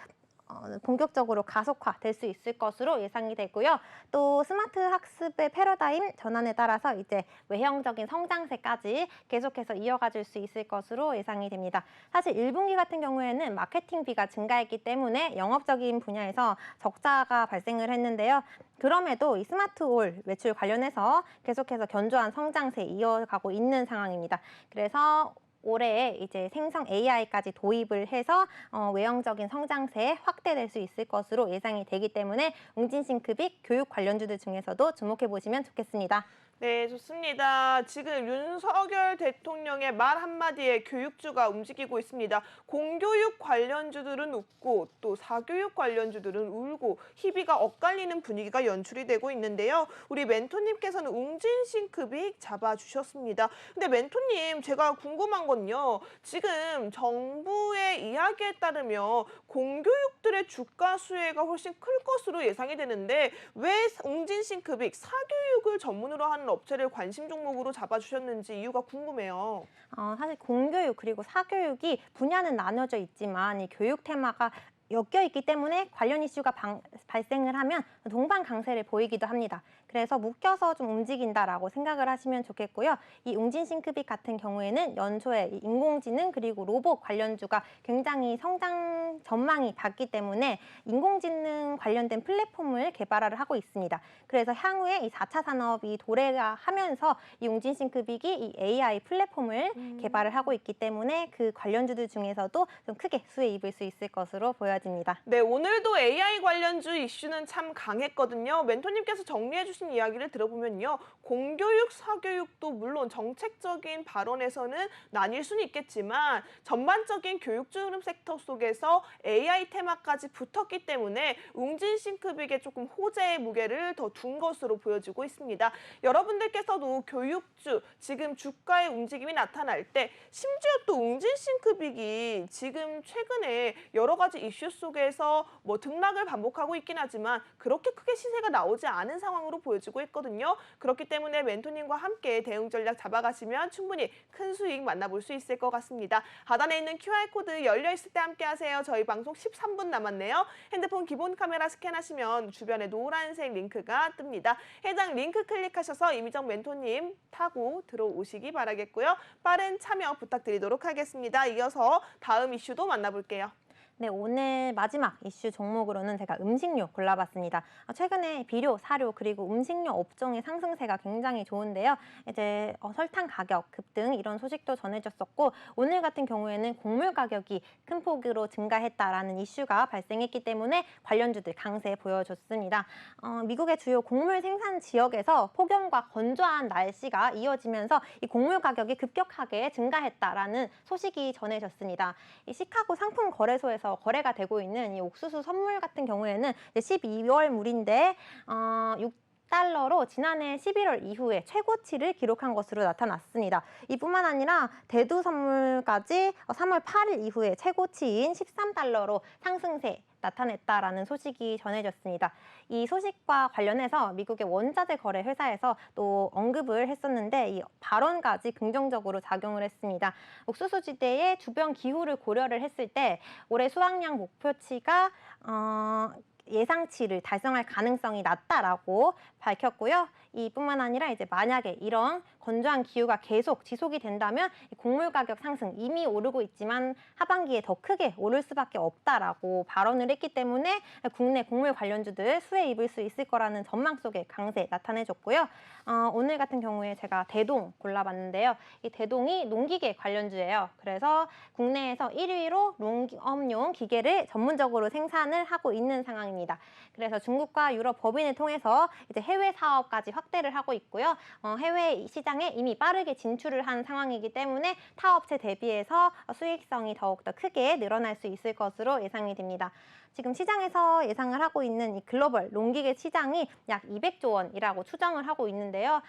본격적으로 가속화될 수 있을 것으로 예상이 되고요. 또 스마트 학습의 패러다임 전환에 따라서 이제 외형적인 성장세까지 계속해서 이어가줄 수 있을 것으로 예상이 됩니다. 사실 1분기 같은 경우에는 마케팅비가 증가했기 때문에 영업적인 분야에서 적자가 발생을 했는데요. 그럼에도 이 스마트홀 매출 관련해서 계속해서 견조한 성장세 이어가고 있는 상황입니다. 그래서 올해 이제 생성 AI까지 도입을 해서 외형적인 성장세에 확대될 수 있을 것으로 예상이 되기 때문에 웅진싱크빅 교육 관련주들 중에서도 주목해 보시면 좋겠습니다. 네, 좋습니다. 지금 윤석열 대통령의 말 한마디에 교육주가 움직이고 있습니다. 공교육 관련주들은 웃고 또 사교육 관련주들은 울고 희비가 엇갈리는 분위기가 연출이 되고 있는데요. 우리 멘토님께서는 웅진싱크빅 잡아주셨습니다. 근데 멘토님, 제가 궁금한 건요. 지금 정부의 이야기에 따르면 공교육들의 주가 수혜가 훨씬 클 것으로 예상이 되는데 왜 웅진싱크빅 사교육을 전문으로 하는 업체를 관심 종목으로 잡아주셨는지 이유가 궁금해요. 사실 공교육 그리고 사교육이 분야는 나눠져 있지만 이 교육 테마가 엮여 있기 때문에 관련 이슈가 발생을 하면 동반 강세를 보이기도 합니다. 그래서 묶여서 좀 움직인다라고 생각을 하시면 좋겠고요. 이 웅진싱크빅 같은 경우에는 연초에 인공지능 그리고 로봇 관련주가 굉장히 성장 전망이 밝기 때문에 인공지능 관련된 플랫폼을 개발을 하고 있습니다. 그래서 향후에 이 4차 산업이 도래하면서 이 웅진싱크빅이 이 AI 플랫폼을 개발을 하고 있기 때문에 그 관련주들 중에서도 좀 크게 수혜 입을 수 있을 것으로 보여집니다. 네, 오늘도 AI 관련주 이슈는 참 강했거든요. 멘토님께서 정리해 주신 이야기를 들어보면요. 공교육, 사교육도 물론 정책적인 발언에서는 나뉠 수는 있겠지만 전반적인 교육주 흐름 섹터 속에서 AI 테마까지 붙었기 때문에 웅진싱크빅에 조금 호재의 무게를 더 둔 것으로 보여지고 있습니다. 여러분들께서도 교육주, 지금 주가의 움직임이 나타날 때 심지어 또 웅진싱크빅이 지금 최근에 여러 가지 이슈 속에서 뭐 등락을 반복하고 있긴 하지만 그렇게 크게 시세가 나오지 않은 상황으로 보여지고 있거든요. 그렇기 때문에 멘토님과 함께 대응 전략 잡아가시면 충분히 큰 수익 만나볼 수 있을 것 같습니다. 하단에 있는 QR코드 열려있을 때 함께 하세요. 저희 방송 13분 남았네요. 핸드폰 기본 카메라 스캔하시면 주변에 노란색 링크가 뜹니다. 해당 링크 클릭하셔서 이미정 멘토님 타고 들어오시기 바라겠고요. 빠른 참여 부탁드리도록 하겠습니다. 이어서 다음 이슈도 만나볼게요. 네, 오늘 마지막 이슈 종목으로는 제가 음식료 골라봤습니다. 최근에 비료, 사료, 그리고 음식료 업종의 상승세가 굉장히 좋은데요. 이제 설탕 가격 급등 이런 소식도 전해졌었고 오늘 같은 경우에는 곡물 가격이 큰 폭으로 증가했다라는 이슈가 발생했기 때문에 관련주들 강세 보여줬습니다. 미국의 주요 곡물 생산 지역에서 폭염과 건조한 날씨가 이어지면서 이 곡물 가격이 급격하게 증가했다라는 소식이 전해졌습니다. 이 시카고 상품 거래소에서 거래가 되고 있는 이 옥수수 선물 같은 경우에는 12월 물인데 6달러로 지난해 11월 이후에 최고치를 기록한 것으로 나타났습니다. 이뿐만 아니라 대두 선물까지 3월 8일 이후에 최고치인 13달러로 상승세 나타냈다라는 소식이 전해졌습니다. 이 소식과 관련해서 미국의 원자재 거래 회사에서 또 언급을 했었는데 이 발언까지 긍정적으로 작용을 했습니다. 옥수수지대의 주변 기후를 고려를 했을 때 올해 수확량 목표치가 예상치를 달성할 가능성이 낮다라고 밝혔고요. 이뿐만 아니라 이제 만약에 이런 건조한 기후가 계속 지속이 된다면 이 곡물 가격 상승 이미 오르고 있지만 하반기에 더 크게 오를 수밖에 없다라고 발언을 했기 때문에 국내 곡물 관련주들 수혜 입을 수 있을 거라는 전망 속에 강세 나타내줬고요. 오늘 같은 경우에 제가 대동 골라봤는데요. 이 대동이 농기계 관련주예요. 그래서 국내에서 1위로 농업용 기계를 전문적으로 생산을 하고 있는 상황입니다. 그래서 중국과 유럽 법인을 통해서 이제 해외 사업까지 확대를 하고 있고요. 해외 시장에 이미 빠르게 진출을 한 상황이기 때문에 타업체 대비해서 수익성이 더욱더 크게 늘어날 수 있을 것으로 예상이 됩니다. 지금 시장에서 예상을 하고 있는 이 글로벌 농기계 시장이 약 200조 원이라고 추정을 하고 있는데요.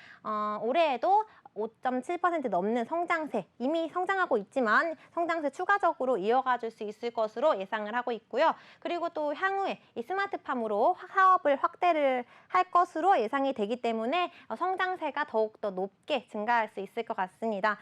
올해에도 5.7% 넘는 성장세, 이미 성장하고 있지만 성장세 추가적으로 이어가 줄 수 있을 것으로 예상을 하고 있고요. 그리고 또 향후에 이 스마트팜으로 사업을 확대를 할 것으로 예상이 되기 때문에 성장세가 더욱더 높게 증가할 수 있을 것 같습니다.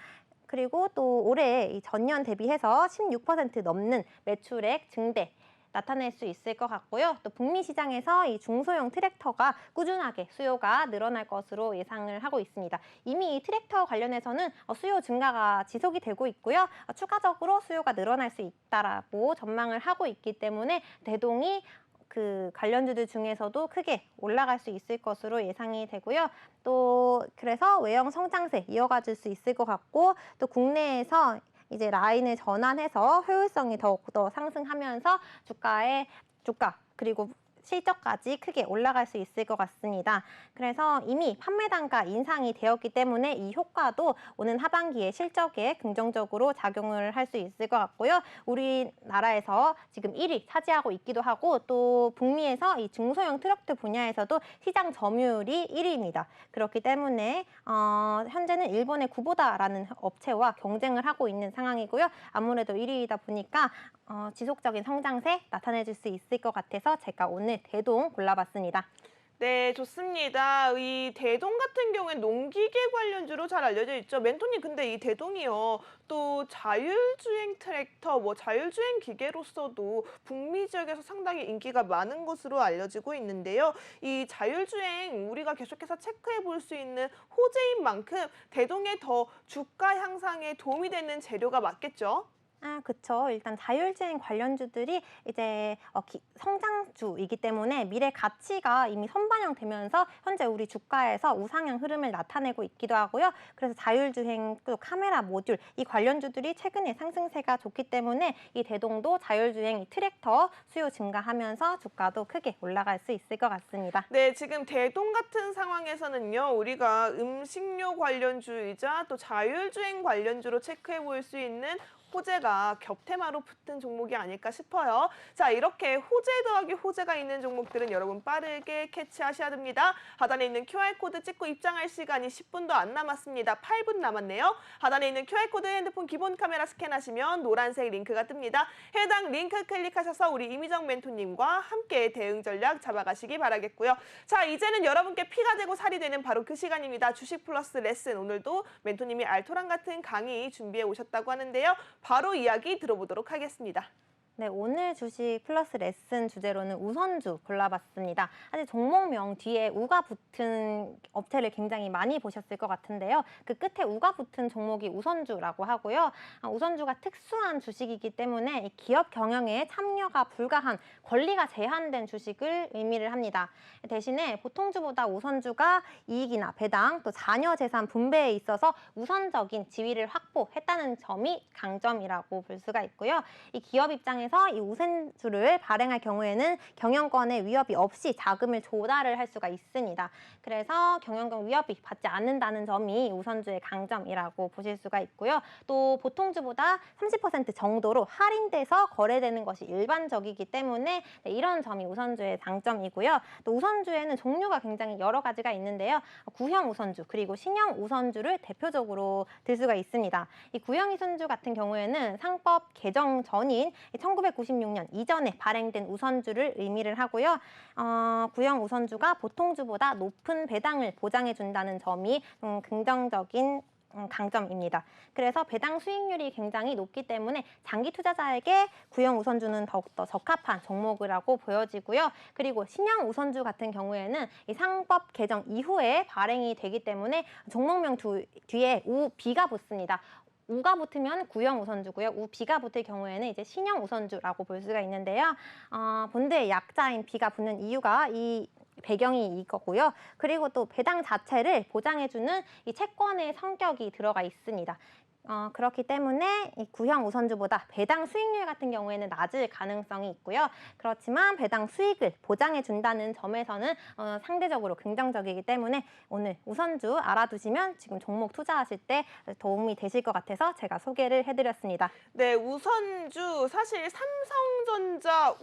그리고 또 올해 이 전년 대비해서 16% 넘는 매출액 증대 나타낼 수 있을 것 같고요. 또 북미 시장에서 이 중소형 트랙터가 꾸준하게 수요가 늘어날 것으로 예상을 하고 있습니다. 이미 이 트랙터 관련해서는 수요 증가가 지속이 되고 있고요. 추가적으로 수요가 늘어날 수 있다라고 전망을 하고 있기 때문에 대동이 그 관련주들 중에서도 크게 올라갈 수 있을 것으로 예상이 되고요. 또 그래서 외형 성장세 이어가 줄 수 있을 것 같고 또 국내에서 이제 라인을 전환해서 효율성이 더욱더 상승하면서 주가 그리고 실적까지 크게 올라갈 수 있을 것 같습니다. 그래서 이미 판매 단가 인상이 되었기 때문에 이 효과도 오는 하반기에 실적에 긍정적으로 작용을 할 수 있을 것 같고요. 우리나라에서 지금 1위 차지하고 있기도 하고 또 북미에서 이 중소형 트럭트 분야에서도 시장 점유율이 1위입니다. 그렇기 때문에 현재는 일본의 구보다라는 업체와 경쟁을 하고 있는 상황이고요. 아무래도 1위이다 보니까 지속적인 성장세 나타내줄 수 있을 것 같아서 제가 오늘 대동 골라봤습니다. 네, 좋습니다. 이 대동 같은 경우엔 농기계 관련주로 잘 알려져 있죠. 멘토님, 근데 이 대동이요. 또 자율주행 트랙터, 자율주행 기계로서도 북미 지역에서 상당히 인기가 많은 것으로 알려지고 있는데요. 이 자율주행 우리가 계속해서 체크해 볼 수 있는 호재인 만큼 대동의 더 주가 향상에 도움이 되는 재료가 맞겠죠? 그쵸. 일단 자율주행 관련주들이 이제 성장주이기 때문에 미래 가치가 이미 선반영되면서 현재 우리 주가에서 우상향 흐름을 나타내고 있기도 하고요. 그래서 자율주행 또 카메라 모듈 이 관련주들이 최근에 상승세가 좋기 때문에 이 대동도 자율주행 이 트랙터 수요 증가하면서 주가도 크게 올라갈 수 있을 것 같습니다. 네, 지금 대동 같은 상황에서는요, 우리가 음식료 관련주이자 또 자율주행 관련주로 체크해 볼 수 있는 호재가 겹테마로 붙은 종목이 아닐까 싶어요. 자, 이렇게 호재 더하기 호재가 있는 종목들은 여러분 빠르게 캐치하셔야 됩니다. 하단에 있는 QR코드 찍고 입장할 시간이 10분도 안 남았습니다. 8분 남았네요. 하단에 있는 QR코드 핸드폰 기본 카메라 스캔하시면 노란색 링크가 뜹니다. 해당 링크 클릭하셔서 우리 이미정 멘토님과 함께 대응 전략 잡아가시기 바라겠고요. 자, 이제는 여러분께 피가 되고 살이 되는 바로 그 시간입니다. 주식 플러스 레슨, 오늘도 멘토님이 알토란 같은 강의 준비해 오셨다고 하는데요. 바로 이야기 들어보도록 하겠습니다. 네, 오늘 주식 플러스 레슨 주제로는 우선주 골라봤습니다. 사실 종목명 뒤에 우가 붙은 업체를 굉장히 많이 보셨을 것 같은데요. 그 끝에 우가 붙은 종목이 우선주라고 하고요. 우선주가 특수한 주식이기 때문에 이 기업 경영에 참여가 불가한 권리가 제한된 주식을 의미를 합니다. 대신에 보통주보다 우선주가 이익이나 배당, 또 자녀 재산 분배에 있어서 우선적인 지위를 확보했다는 점이 강점이라고 볼 수가 있고요. 이 기업 입장에서 이 우선주를 발행할 경우에는 경영권의 위협이 없이 자금을 조달을 할 수가 있습니다. 그래서 경영권 위협이 받지 않는다는 점이 우선주의 강점이라고 보실 수가 있고요. 또 보통주보다 30% 정도로 할인돼서 거래되는 것이 일반적이기 때문에 이런 점이 우선주의 장점이고요. 또 우선주에는 종류가 굉장히 여러 가지가 있는데요. 구형 우선주 그리고 신형 우선주를 대표적으로 들 수가 있습니다. 이 구형 우선주 같은 경우에는 상법 개정 전인 1996년 이전에 발행된 우선주를 의미를 하고요. 구형 우선주가 보통주보다 높은 배당을 보장해준다는 점이 긍정적인 강점입니다. 그래서 배당 수익률이 굉장히 높기 때문에 장기 투자자에게 구형 우선주는 더욱더 적합한 종목이라고 보여지고요. 그리고 신형 우선주 같은 경우에는 이 상법 개정 이후에 발행이 되기 때문에 종목명 뒤에 우비가 붙습니다. 우가 붙으면 구형 우선주고요. 우비가 붙을 경우에는 이제 신형 우선주라고 볼 수가 있는데요. 본드의 약자인 비가 붙는 이유가 이 배경이 이거고요. 그리고 또 배당 자체를 보장해주는 이 채권의 성격이 들어가 있습니다. 그렇기 때문에 이 구형 우선주보다 배당 수익률 같은 경우에는 낮을 가능성이 있고요. 그렇지만 배당 수익을 보장해준다는 점에서는 상대적으로 긍정적이기 때문에 오늘 우선주 알아두시면 지금 종목 투자하실 때 도움이 되실 것 같아서 제가 소개를 해드렸습니다. 네, 우선주 사실 삼성전자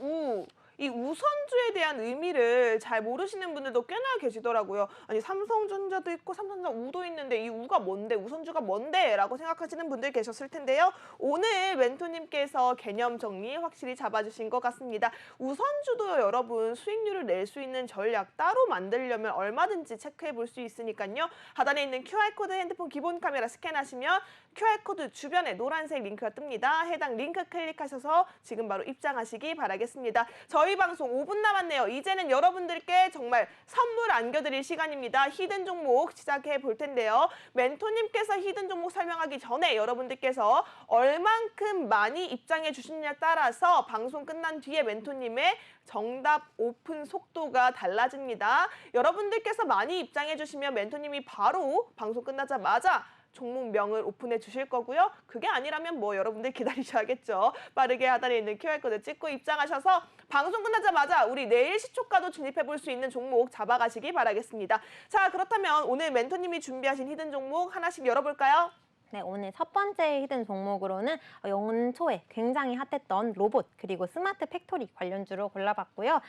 이 우선주에 대한 의미를 잘 모르시는 분들도 꽤나 계시더라고요. 아니 삼성전자도 있고 삼성전자 우도 있는데 이 우가 뭔데 우선주가 뭔데 라고 생각하시는 분들 계셨을 텐데요. 오늘 멘토님께서 개념 정리 확실히 잡아주신 것 같습니다. 우선주도 여러분 수익률을 낼 수 있는 전략 따로 만들려면 얼마든지 체크해 볼 수 있으니까요. 하단에 있는 QR코드 핸드폰 기본 카메라 스캔하시면 QR코드 주변에 노란색 링크가 뜹니다. 해당 링크 클릭하셔서 지금 바로 입장하시기 바라겠습니다. 저희 방송 5분 남았네요. 이제는 여러분들께 정말 선물 안겨드릴 시간입니다. 히든 종목 시작해 볼 텐데요. 멘토님께서 히든 종목 설명하기 전에 여러분들께서 얼만큼 많이 입장해 주시느냐에 따라서 방송 끝난 뒤에 멘토님의 정답 오픈 속도가 달라집니다. 여러분들께서 많이 입장해 주시면 멘토님이 바로 방송 끝나자마자 종목명을 오픈해 주실 거고요. 그게 아니라면 뭐 여러분들 기다리셔야겠죠. 빠르게 하단에 있는 QR코드 찍고 입장하셔서 방송 끝나자마자 우리 내일 시초가도 진입해 볼 수 있는 종목 잡아가시기 바라겠습니다. 자, 그렇다면 오늘 멘토님이 준비하신 히든 종목 하나씩 열어볼까요? 네, 오늘 첫 번째 히든 종목으로는 연초에 굉장히 핫했던 로봇 그리고 스마트 팩토리 관련주로 골라봤고요.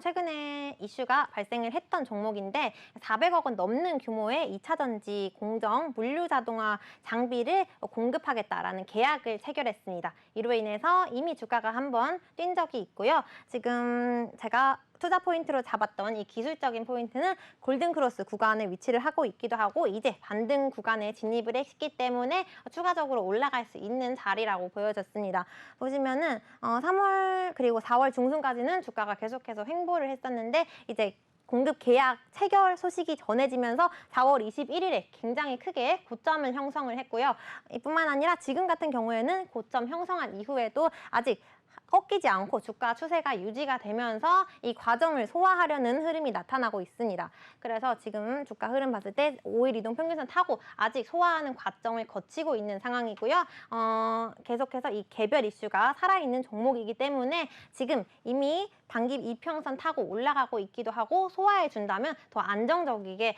최근에 이슈가 발생을 했던 종목인데 400억 원 넘는 규모의 2차 전지 공정 물류 자동화 장비를 공급하겠다라는 계약을 체결했습니다. 이로 인해서 이미 주가가 한번 뛴 적이 있고요. 지금 제가 투자 포인트로 잡았던 이 기술적인 포인트는 골든크로스 구간에 위치를 하고 있기도 하고 이제 반등 구간에 진입을 했기 때문에 추가적으로 올라갈 수 있는 자리라고 보여졌습니다. 보시면은 3월 그리고 4월 중순까지는 주가가 계속해서 횡보를 했었는데 이제 공급 계약 체결 소식이 전해지면서 4월 21일에 굉장히 크게 고점을 형성을 했고요. 이뿐만 아니라 지금 같은 경우에는 고점 형성한 이후에도 아직 꺾이지 않고 주가 추세가 유지가 되면서 이 과정을 소화하려는 흐름이 나타나고 있습니다. 그래서 지금 주가 흐름 봤을 때 5일 이동 평균선 타고 아직 소화하는 과정을 거치고 있는 상황이고요. 계속해서 이 개별 이슈가 살아있는 종목이기 때문에 지금 이미 단기 이평선 타고 올라가고 있기도 하고 소화해 준다면 더 안정적이게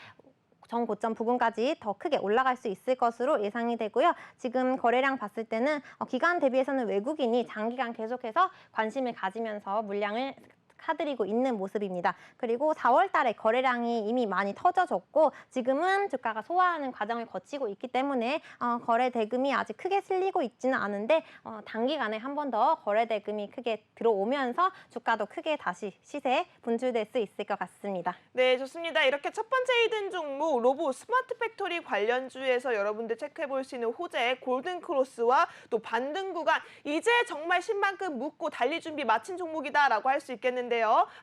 정고점 부근까지 더 크게 올라갈 수 있을 것으로 예상이 되고요. 지금 거래량 봤을 때는 기간 대비해서는 외국인이 장기간 계속해서 관심을 가지면서 물량을 사들이고 있는 모습입니다. 그리고 4월 달에 거래량이 이미 많이 터져졌고 지금은 주가가 소화하는 과정을 거치고 있기 때문에 거래 대금이 아직 크게 실리고 있지는 않은데 단기간에 한 번 더 거래 대금이 크게 들어오면서 주가도 크게 다시 시세에 분출될 수 있을 것 같습니다. 네, 좋습니다. 이렇게 첫 번째 히든 종목 로봇 스마트 팩토리 관련주에서 여러분들 체크해 볼 수 있는 호재 골든크로스와 또 반등 구간 이제 정말 신만큼 묻고 달릴 준비 마친 종목이다라고 할 수 있겠는데요.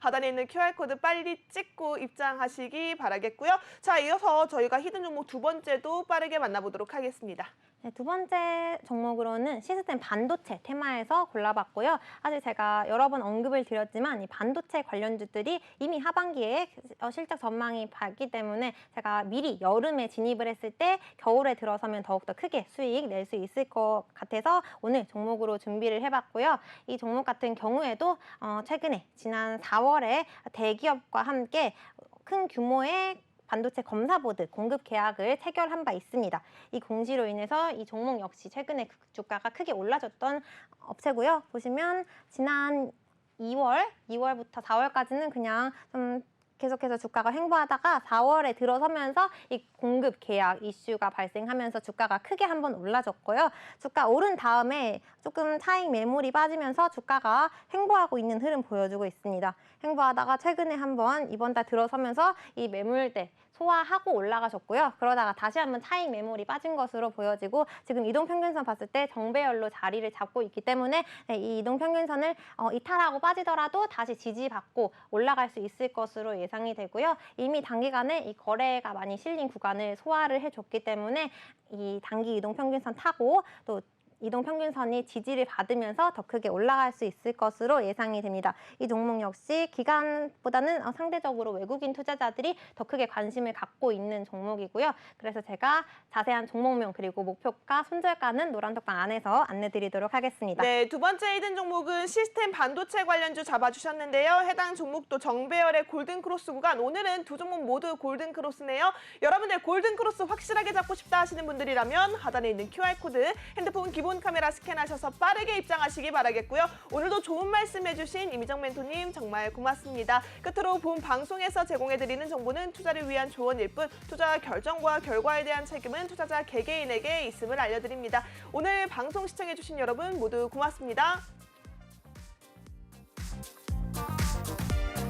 하단에 있는 QR코드 빨리 찍고 입장하시기 바라겠고요. 자, 이어서 저희가 히든 종목 두 번째도 빠르게 만나보도록 하겠습니다. 네, 두 번째 종목으로는 시스템 반도체 테마에서 골라봤고요. 사실 제가 여러 번 언급을 드렸지만 이 반도체 관련주들이 이미 하반기에 실적 전망이 밝기 때문에 제가 미리 여름에 진입을 했을 때 겨울에 들어서면 더욱더 크게 수익 낼 수 있을 것 같아서 오늘 종목으로 준비를 해봤고요. 이 종목 같은 경우에도 최근에 지난 4월에 대기업과 함께 큰 규모의 반도체 검사보드 공급 계약을 체결한 바 있습니다. 이 공시로 인해서 이 종목 역시 최근에 주가가 크게 올라졌던 업체고요. 보시면 지난 2월부터 4월까지는 그냥 좀 계속해서 주가가 횡보하다가 4월에 들어서면서 이 공급 계약 이슈가 발생하면서 주가가 크게 한번 올라졌고요. 주가 오른 다음에 조금 차익 매물이 빠지면서 주가가 횡보하고 있는 흐름 보여주고 있습니다. 횡보하다가 최근에 한번 이번 달 들어서면서 이 매물대 소화하고 올라가셨고요. 그러다가 다시 한번 차익 매물이 빠진 것으로 보여지고 지금 이동평균선 봤을 때 정배열로 자리를 잡고 있기 때문에 네, 이 이동평균선을 이탈하고 빠지더라도 다시 지지받고 올라갈 수 있을 것으로 예상이 되고요. 이미 단기간에 이 거래가 많이 실린 구간을 소화를 해줬기 때문에 이 단기 이동평균선 타고 또 이동평균선이 지지를 받으면서 더 크게 올라갈 수 있을 것으로 예상이 됩니다. 이 종목 역시 기관보다는 상대적으로 외국인 투자자들이 더 크게 관심을 갖고 있는 종목이고요. 그래서 제가 자세한 종목명 그리고 목표가, 손절가는 노란톡방 안에서 안내드리도록 하겠습니다. 네, 두 번째 히든 종목은 시스템 반도체 관련주 잡아주셨는데요. 해당 종목도 정배열의 골든크로스 구간, 오늘은 두 종목 모두 골든크로스네요. 여러분들 골든크로스 확실하게 잡고 싶다 하시는 분들이라면 하단에 있는 QR코드 핸드폰 기본 카메라 스캔하셔서 빠르게 입장하시기 바라겠고요. 오늘도 좋은 말씀 해주신 이미정 멘토님 정말 고맙습니다. 끝으로 본 방송에서 제공해드리는 정보는 투자를 위한 조언일 뿐 투자 결정과 결과에 대한 책임은 투자자 개개인에게 있음을 알려드립니다. 오늘 방송 시청해주신 여러분 모두 고맙습니다.